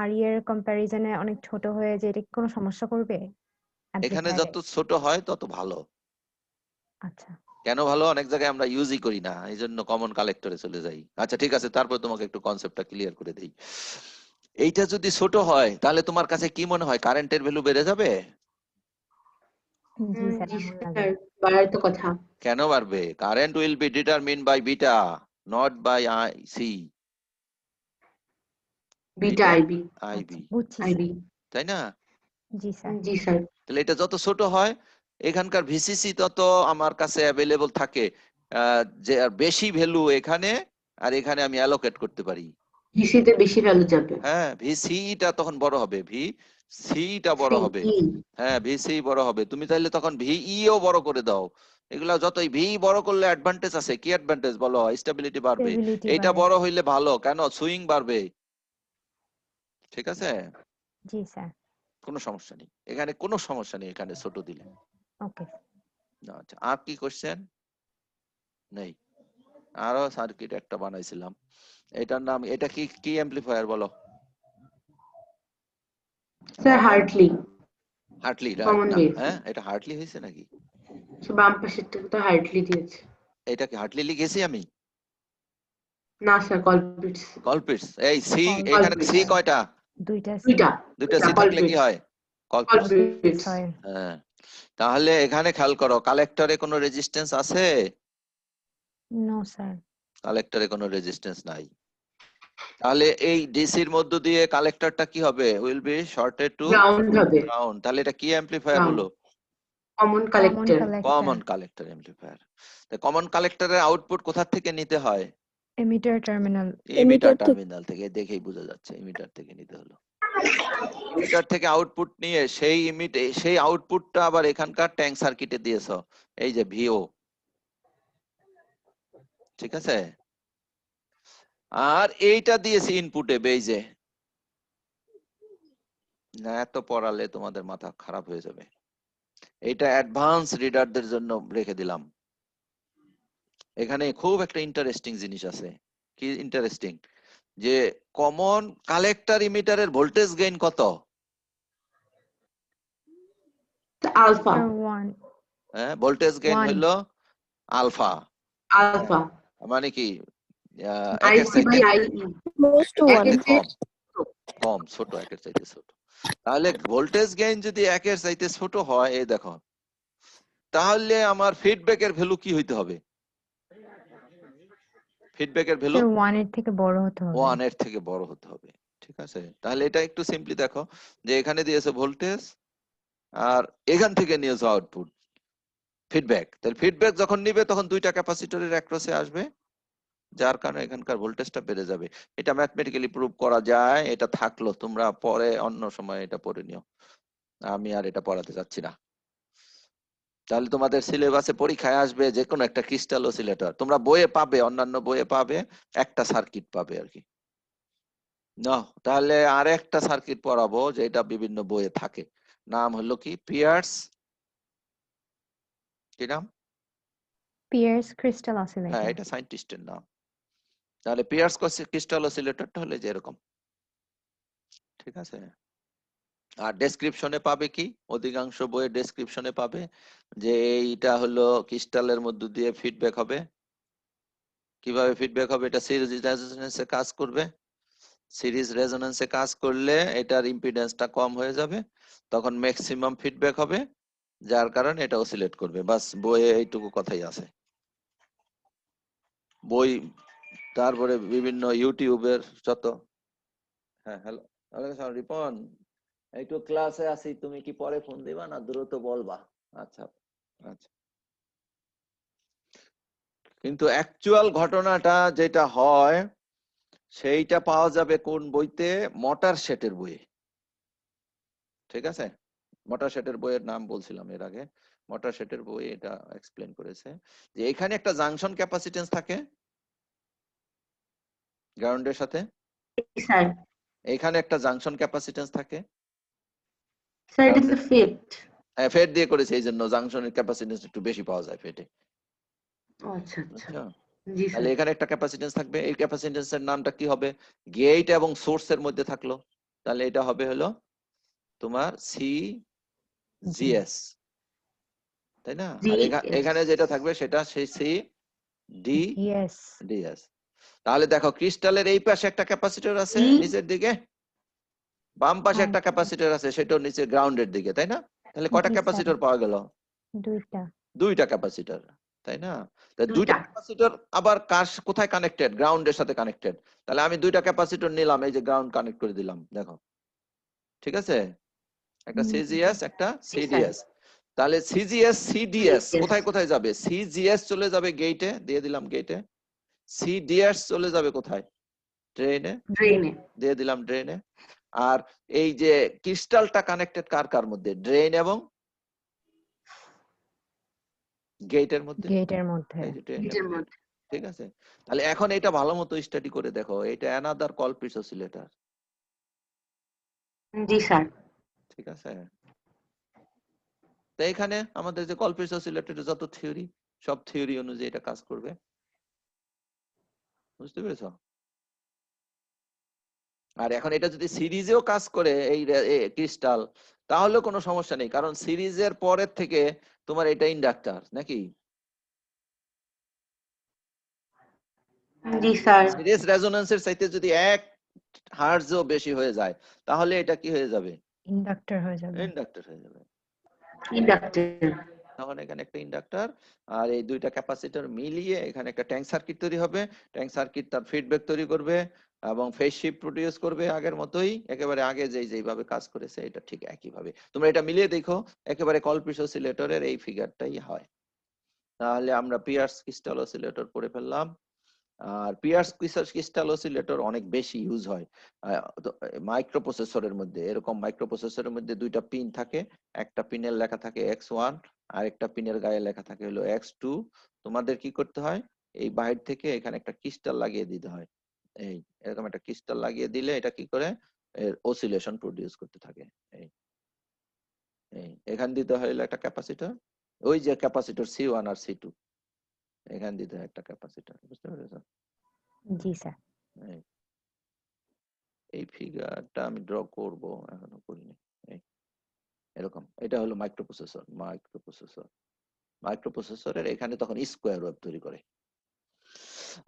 C: আরই এর কম্প্যারিজনে অনেক ছোট হয়ে যে এটা কি কোনো সমস্যা করবে
A: এখানে
C: অ্যাম্পলিফায়ারে?
A: যত ছোট হয় তত ভালো।
C: আচ্ছা
A: কেন ভালো? অনেক জায়গায় আমরা ইউজই করি না, এই জন্য কমন কালেক্টরে চলে যাই। আচ্ছা ঠিক আছে, তারপর তোমাকে একটু কনসেপ্টটা ক্লিয়ার করে দেই। এইটা যদি ছোট হয় তাহলে তোমার কাছে কি মনে হয় কারেন্টের ভ্যালু বেড়ে যাবে?
C: জি স্যার
B: জি
C: এমন লাগে।
B: স্যার বাড়ার তো কথা
A: কেন বাড়বে? Current will be determined by beta, not by IC.
B: Beta
A: beta
B: IB
C: আচ্ছা
A: আইবি,
C: বুঝছি স্যার।
B: আইবি
A: তাই না?
C: জি স্যার
B: জি স্যার
A: তাহলে এটা যত ছোট হয় এখানকার ভিসিসি তত আমার কাছে অ্যাভেলেবল থাকে, যে আর বেশি ভ্যালু এখানে, আর এখানে আমি অ্যালোকেট করতে পারি।
B: ভিসিতে বেশি ভ্যালু যাবে
A: হ্যাঁ ভিসিটা তখন বড় হবে, ভি সিটা বড় হবে।
B: ই
A: হ্যাঁ ভিসি বড় হবে। তুমি তাহলে তখন ভিই ও বড় করে দাও। এগুলা যতই ভি বড় করলে অ্যাডভান্টেজ আছে। কি অ্যাডভান্টেজ বলো? স্টেবিলিটি বাড়বে।
C: স্টেবিলিটি
A: এইটা
C: বাড়ে।
A: বড় হইলে ভালো, কেন? সুইং বাড়বে। ঠিক আছে,
C: জি স্যার
A: কোনো সমস্যা নেই এখানে, কোনো সমস্যা নেই এখানে ছোট দিলে।
C: ওকে
A: আচ্ছা আর কি কোশ্চেন নেই? আরো সার্কিট একটা বানাইছিলাম, এটার নাম, এটা কি কি অ্যাম্পলিফায়ার বলো?
B: স্যার হার্টলি
A: হার্টলি
B: কমন
A: না?
B: বেস
A: হ্যাঁ এটা হার্টলি হয়েছে নাকি?
B: বাম পাশেরটা তো হার্টলি দিয়েছে
A: এটা কি হার্টলি লিখেছি আমি?
B: না স্যার কলপিটস
A: কলপিটস। এই সি,
C: Colpitts।
A: এখানে সি
B: কলপিটস
A: কয়টা?
C: দুইটা সি
B: দুইটা
A: দুইটা সি থাকলে কি
B: কলপিটস
A: হয়? কলপিটস।
C: কলপিটস
B: কলপিটস
C: হয়।
A: হ্যাঁ তাহলে এখানে খেয়াল করো, কালেক্টরে কোনো রেজিস্ট্যান্স আছে?
C: নো স্যার
A: কালেক্টরে কোনো রেজিস্ট্যান্স নাই। তাহলে এই ডিসির মধ্য দিয়ে কালেক্টরটা কি হবে? Will be shorted to
B: ground হবে
A: গ্রাউন্ড। তাহলে এটা কি অ্যাম্পলিফায়ার
B: গ্রাউন্ড
A: হলো?
B: Common
C: common
B: collector
C: collector
A: common collector amplifier. Common কালেক্টরের আউটপুট কোথা থেকে নিতে হয়?
C: এমিটার টার্মিনাল
A: ইমিটার
D: এমিটার থেকে।
A: টার্মিনাল থেকে। দেখেই বোঝা যাচ্ছে ইমিটার থেকে নিতে হলো। ইমিটার থেকে আউটপুট নিয়ে সেই আউটপুটটা আবার এখানকার ট্যাঙ্ক সার্কিটে দিয়েছো, এই যে ভিও। ঠিক আছে, আর এইটা দিয়েছি ইনপুটে বেজে। না এত পড়ালে তোমাদের মাথা খারাপ হয়ে যাবে। এটা অ্যাডভান্স রিডারদের জন্য রেখে দিলাম। এখানে খুব একটা ইন্টারেস্টিং জিনিস আছে। কি ইন্টারেস্টিং? যে কমন কালেক্টর ইমিটারের ভোল্টেজ গেইন কত?
B: আলফা
C: স্যার 1
A: ভোল্টেজ গেইন
C: 1
A: হইলো আলফা।
B: আলফা
A: মানে কি? একের
B: আইসি
A: চাইতে
B: বাই আইই
D: ক্লোজ টু
A: একের
D: 1।
A: চাইতে
B: একের
A: কম, কম ছোট, একের চাইতে ছোট। তাহলে ভোল্টেজ গেইন যদি একের চাইতে ছোট হয়, এই দেখো, তাহলে আমার ফিডব্যাকের ভ্যালু কি হইতে হবে? ফিডব্যাকের ভ্যালু
C: স্যার 1 এর থেকে বড় হতে হবে।
A: 1 এর থেকে বড় হতে হবে। ঠিক আছে, তাহলে এটা একটু সিম্পলি দেখো, যে এখানে দিয়েছে ভোল্টেজ আর এখান থেকে নিয়েছে আউটপুট ফিডব্যাক। তাহলে ফিডব্যাক যখন নিবে তখন দুইটা ক্যাপাসিটরের অ্যাক্রসে আসবে, যার কারণে এখানকার ভোল্টেজটা বেড়ে যাবে। এটা ম্যাথমেটিক্যালি প্রুভ করা যায়, এটা থাকলো, তোমরা পরে অন্য সময় এটা পড়ে নিও, আমি আর এটা পড়াতে চাচ্ছি না। তাহলে তোমাদের সিলেবাসে পরীক্ষায় আসবে যে কোনো একটা ক্রিস্টাল অসিলেটর, তোমরা বইয়ে পাবে, অন্যান্য বইয়ে পাবে একটা সার্কিট পাবে আর কি। না, তাহলে আর একটা সার্কিট পড়াবো যেটা বিভিন্ন বইয়ে থাকে, নাম হলো কি পিয়ার্স, কি নাম?
C: পিয়ার্স ক্রিস্টাল
A: হ্যাঁ,
C: অসিলেটর।
A: এটা সায়েন্টিস্টের নাম। তাহলে পিয়ার্স ক্রিস্টাল অসিলেটরটা হলে যে এরকম, ঠিক আছে। আর ডেসক্রিপশনে পাবে কি, অধিকাংশ বইয়ের ডেসক্রিপশনে পাবে যে এইটা হলো ক্রিস্টালের মধ্য দিয়ে ফিডব্যাক হবে। কিভাবে ফিডব্যাক হবে? এটা সিরিজ রেজোনেন্সে কাজ করবে, সিরিজ রেজোনেন্সে কাজ করলে এটার ইম্পিডেন্সটা কম হয়ে যাবে, তখন ম্যাক্সিমাম ফিডব্যাক হবে, যার কারণে এটা অসিলেট করবে। বাস, বইয়ে এইটুকু কথাই আছে। বই, তারপরে বিভিন্ন ইউটিউবের যত, হ্যাঁ হ্যালো হ্যালো রিপন, একটু ক্লাসে আছি, তুমি কি পরে ফোন দিবা না দ্রুত বলবা? আচ্ছা আচ্ছা। কিন্তু অ্যাকচুয়াল ঘটনাটা যেটা হয় সেইটা পাওয়া যাবে কোন বইতে? মোটর শেটের বইয়ে, ঠিক আছে। মোটর শেটের বইয়ের নাম বলছিলাম এর আগে, মোটর শেটের বই এটা এক্সপ্লেন করেছে যে এখানে একটা জাংশন ক্যাপাসিটেন্স থাকে গ্রাউন্ডের সাথে,
B: স্যার
A: এখানে একটা জাংশন ক্যাপাসিটেন্স থাকে
B: স্যার এটা তো ফেট।
A: হ্যাঁ, ফেট দিয়ে করেছে, এই জন্য জাংশনের ক্যাপাসিটেন্স একটু বেশি পাওয়া যায় ফেটে।
B: আচ্ছা আচ্ছা
A: আচ্ছা,
B: জি
A: তাহলে
B: স্যার।
A: এখানে একটা ক্যাপাসিটেন্স থাকবে, এই ক্যাপাসিটেন্সের নামটা কি হবে? গেট এবং সোর্সের মধ্যে থাকলো, তাহলে এটা হবে হলো তোমার সিজিএস, তাই না? আর এখানে যেটা থাকবে সেটা সেই
C: ইয়েস।
A: ডিএস। তাহলে দেখো ক্রিস্টালের এই পাশে একটা ক্যাপাসিটর আছে
B: ই-
A: নিচের দিকে, বাম পাশে একটা
C: আর
A: ক্যাপাসিটর আছে সেটাও নিচে গ্রাউন্ডের দিকে, তাই না? তাহলে কয়টা
C: জি স্যার,
A: ক্যাপাসিটর পাওয়া গেল?
C: দুইটা।
A: দুইটা ক্যাপাসিটর, তাই না? তা দুইটা
B: দুইটা।
A: ক্যাপাসিটর আবার কার কোথায় কানেক্টেড? গ্রাউন্ডের সাথে কানেক্টেড। তাহলে আমি দুইটা ক্যাপাসিটর নিলাম, এই যে গ্রাউন্ড কানেক্ট করে দিলাম, দেখো, ঠিক আছে। একটা সিজিএস, একটা
B: জি স্যার।
A: সিডিএস। তাহলে সিজিএস সিডিএস
B: Yes.
A: কোথায় কোথায় যাবে? সিজিএস চলে যাবে গেটে, দিয়ে দিলাম গেটে। সিডিএস চলে যাবে কোথায়? ড্রেনে,
B: ড্রেনে।
A: দিয়ে দিলাম ড্রেনে। আর এই যে ক্রিস্টালটা কানেক্টেড কার কার মধ্যে? ড্রেন এবং গেটের মধ্যে,
C: গেটের মধ্যে।
A: এই যে ড্রেন
B: গেটের
A: এবং gate,
B: মধ্যে।
A: ঠিক আছে। তাহলে এখন এটা ভালো মতো স্টাডি করে দেখো, এটা অ্যানাদার কলপিটস অসিলেটর,
B: জি স্যার।
A: ঠিক আছে। তো এখানে আমাদের যে কলপিটস অসিলেটরের যত থিওরি, সব থিওরি অনুযায়ী এটা কাজ করবে, বুঝতে পেরেছো? আর এখন এটা যদি সিরিজেও কাজ করে এই ক্রিস্টাল, তাহলে কোনো সমস্যা নেই, কারণ সিরিজের পরের থেকে তোমার এটা ইন্ডাক্টর নাকি?
B: জি স্যার।
A: সিরিজ রেজোন্যান্সের চাইতে যদি 1 হার্টজও বেশি হয়ে যায়, তাহলে এটা কি হয়ে যাবে?
C: ইন্ডাক্টর হয়ে যাবে।
A: ইন্ডাক্টর হয়ে যাবে।
B: ইন্ডাক্টর।
A: তখন এখানে একটা ইন্ডাক্টর আর এই দুইটা ক্যাপাসিটর মিলিয়ে এখানে একটা ট্যাঙ্ক সার্কিট তৈরি হবে, ট্যাঙ্ক সার্কিট তার ফিডব্যাক তৈরি করবে এবং ফেজ শিফট প্রডিউস করবে আগের মতোই, একেবারে আগে যেইভাবে কাজ করেছে এটা ঠিক একই ভাবে। তোমরা এটা মিলিয়ে দেখো, একেবারে কলপিটস অসিলেটরের এই ফিগারটাই হয়। তাহলে আমরা পিয়ার্স ক্রিস্টাল অসিলেটর পড়ে ফেললাম। আর পিয়ার্স ক্রিস্টাল অসিলেটর অনেক বেশি ইউজ হয় মাইক্রোপ্রসেসরের মধ্যে। এরকম মাইক্রোপ্রসেসরের মধ্যে দুইটা পিন থাকে, একটা পিনের লেখা থাকে X1 আর একটা পিনের গায়ে লেখা থাকে হলো X2। তোমাদের কি করতে হয়, এই বাইর থেকে এখানে একটা ক্রিস্টাল লাগিয়ে দিতে হয়, এই এরকম একটা ক্রিস্টাল লাগিয়ে দিলে এটা কি করে অসিলেশন প্রডিউস করতে থাকে। এই এই এখান দিতে হয় একটা ক্যাপাসিটর, ওই যে ক্যাপাসিটর C1 আর C2, এখান দিতে হয় একটা ক্যাপাসিটর, বুঝতে পেরেছো?
C: জি স্যার।
A: এই ফিগারটা আমি ড্র করব, এখনো করিনি। এরকম, এটা হলো মাইক্রোপ্রসেসরের এখানে তখন স্কোয়ার ওয়েভ তৈরি করে।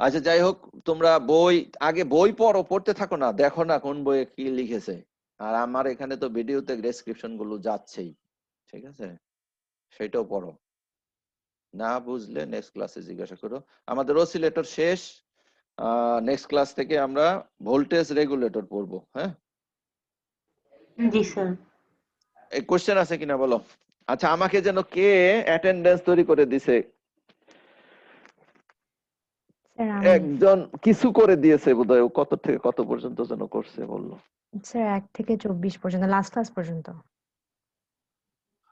A: আচ্ছা যাই হোক, তোমরা আগে বই পড়তে থাকো না, দেখো না কোন বইয়ে কি লিখেছে। আর আমার এখানে তো ভিডিওতে ডেসক্রিপশন গুলো যাচ্ছেই, ঠিক আছে, সেটাও পড়ো। না বুঝলে নেক্সট ক্লাসে জিজ্ঞাসা করো। আমাদের অসিলেটর শেষ, নেক্সট ক্লাস থেকে আমরা ভোল্টেজ রেগুলেটর পড়বো। হ্যাঁ,
B: জি স্যার।
A: এই কোশ্চেন আছে কিনা বলো? আচ্ছা, আমাকে যেন কে অ্যাটেন্ডেন্স তৈরি করে দিছে?
C: স্যার আমি
A: একজন কিছু করে দিয়েছে বোধহয়, ও কত থেকে কত পর্যন্ত যেন করছে বললো।
C: স্যার 1 থেকে 24 পর্যন্ত, লাস্ট ক্লাস পর্যন্ত।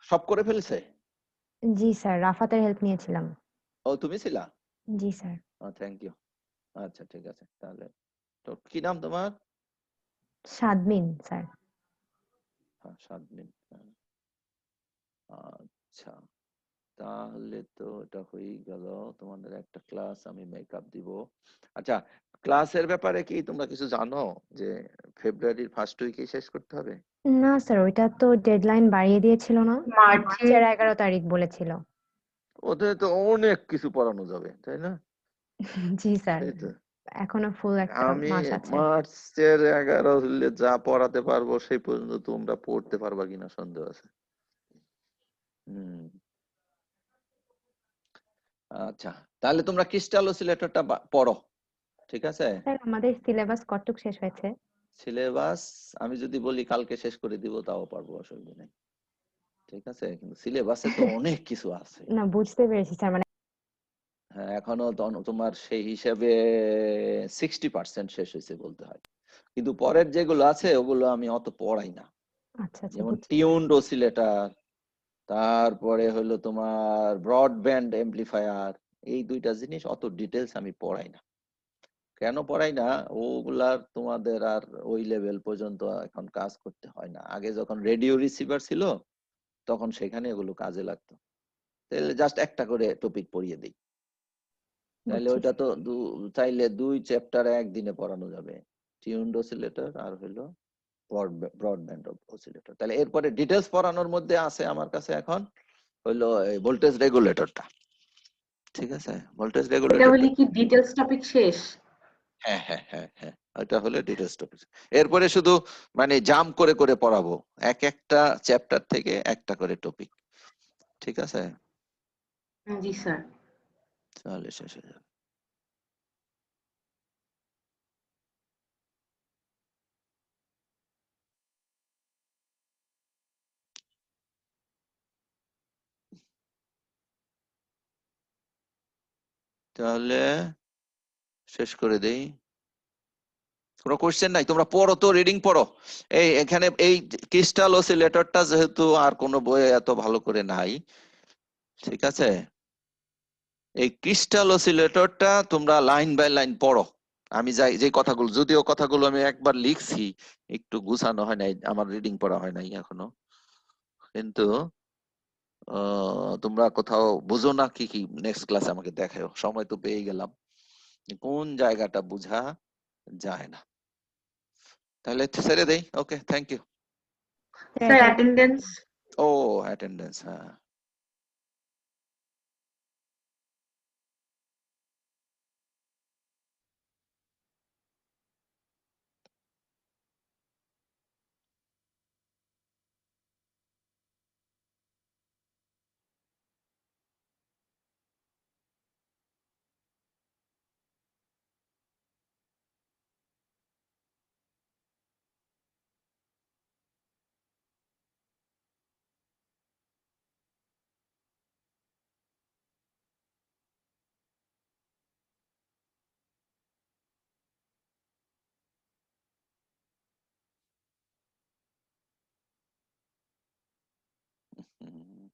A: সব করে ফেলেছে?
C: জি স্যার, রাফাতের হেল্প নিয়েছিলাম।
A: ও তুমি ছিলা?
C: জি স্যার।
A: Thank you. আচ্ছা ঠিক আছে, তাহলে তো কি নাম তোমার?
C: শাদমিন স্যার।
A: হ্যাঁ, 7 দিন। আচ্ছা, তাহলে তো এটা হয়েই গেল। তোমাদের একটা ক্লাস আমি মেকআপ দিব। আচ্ছা, ক্লাসের ব্যাপারে কি তোমরা কিছু জানো যে ফেব্রুয়ারির ফার্স্ট উইকে শেষ করতে হবে?
C: না স্যার, ওইটা তো ডেডলাইন বাড়িয়ে দিয়েছিল না,
B: মার্চে
C: মার্চের 11 তারিখ বলেছিল।
A: ওদের তো অনেক কিছু পড়ানো যাবে, তাই না?
C: জি স্যার,
A: এই তো,
C: এখনো ফুল একটা
A: আমি
C: মাস আছে।
A: মার্চের 11 হলে যা পড়াতে পারবো সেই পর্যন্ত তোমরা পড়তে পারবা কিনা সন্দেহ আছে। হুম। আচ্ছা, তাহলে তোমরা ক্রিস্টাল অসিলেটরটা পড়ো, ঠিক আছে?
C: স্যার আমাদের সিলেবাস কতটুক শেষ হয়েছে?
A: সিলেবাস আমি যদি বলি কালকে শেষ করে দিব তাও পারবো, অসুবিধা নেই, ঠিক আছে? কিন্তু সিলেবাসে তো অনেক কিছু আছে।
C: না, বুঝতে পেরেছি স্যার, মানে
A: হ্যাঁ, এখনো তোমার সেই হিসাবে 60% শেষ হয়েছে বলতে হয়, কিন্তু পরের যেগুলো আছে ওগুলো আমি অত পড়াই না।
C: আচ্ছা আচ্ছা
A: যেমন
C: বুঝছি।
A: টিউনড অসিলেটর, তারপরে হলো তোমার ব্রডব্যান্ড এমপ্লিফায়ার, এই দুইটা জিনিস অত ডিটেলস আমি পড়াই না। কেন পড়াই না? ওগুলার তোমাদের আর ওই লেভেল পর্যন্ত এখন কাজ করতে হয় না। আগে যখন রেডিও রিসিভার ছিল তখন সেখানে এগুলো কাজে লাগতো। তাহলে জাস্ট একটা করে টপিক পড়িয়ে দিই, তাহলে
C: বুঝছি
A: ওইটা তো চাইলে 2 চ্যাপ্টার একদিনে পড়ানো যাবে, টিউনড অসিলেটর আর হলো ব্রডব্যান্ড অসিলেটর। তাহলে এরপরে ডিটেলস পড়ানোর মধ্যে আছে আমার কাছে এখন হলো ভোল্টেজ রেগুলেটরটা, ঠিক আছে? ভোল্টেজ
B: এটা
A: রেগুলেটরটা,
B: হলে কি ডিটেলস টপিক শেষ?
A: হ্যাঁ হ্যাঁ হ্যাঁ হ্যাঁ, ওটা হলো ডিটেলস টপিক। এরপরে শুধু মানে জাম্প করে করে পড়াবো, এক একটা চ্যাপ্টার থেকে একটা করে টপিক, ঠিক আছে?
B: জি স্যার।
A: তাহলে শেষ হয়ে যাবে। তাহলে শেষ করে দেই। কোনো কোশ্চেন নাই? তোমরা পড়ো তো, রিডিং পড়ো। এই এখানে এই ক্রিস্টাল অসিলেটরটা যেহেতু আর কোনো বইয়ে এত ভালো করে নাই, ঠিক আছে? এই ক্রিস্টাল অসিলেটরটা তোমরা লাইন বাই লাইন পড়ো। আমি যাই যে কথাগুলো, যদিও কথাগুলো আমি একবার লিখছি, একটু গুছানো হয় নাই, আমার রিডিং পড়া হয় নাই এখনো, কিন্তু তোমরা কোথাও বুঝো না কি কি নেক্সট ক্লাসে আমাকে দেখাও, সময় তো পেয়ে গেলাম, কোন জায়গাটা বুঝা যায় না। তাহলে ছেড়ে দেই। Okay, thank you.
B: Sir attendance.
A: ও, অ্যাটেন্ডেন্স, হ্যাঁ। হুম,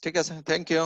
A: ঠিক আছে, থ্যাংক ইউ।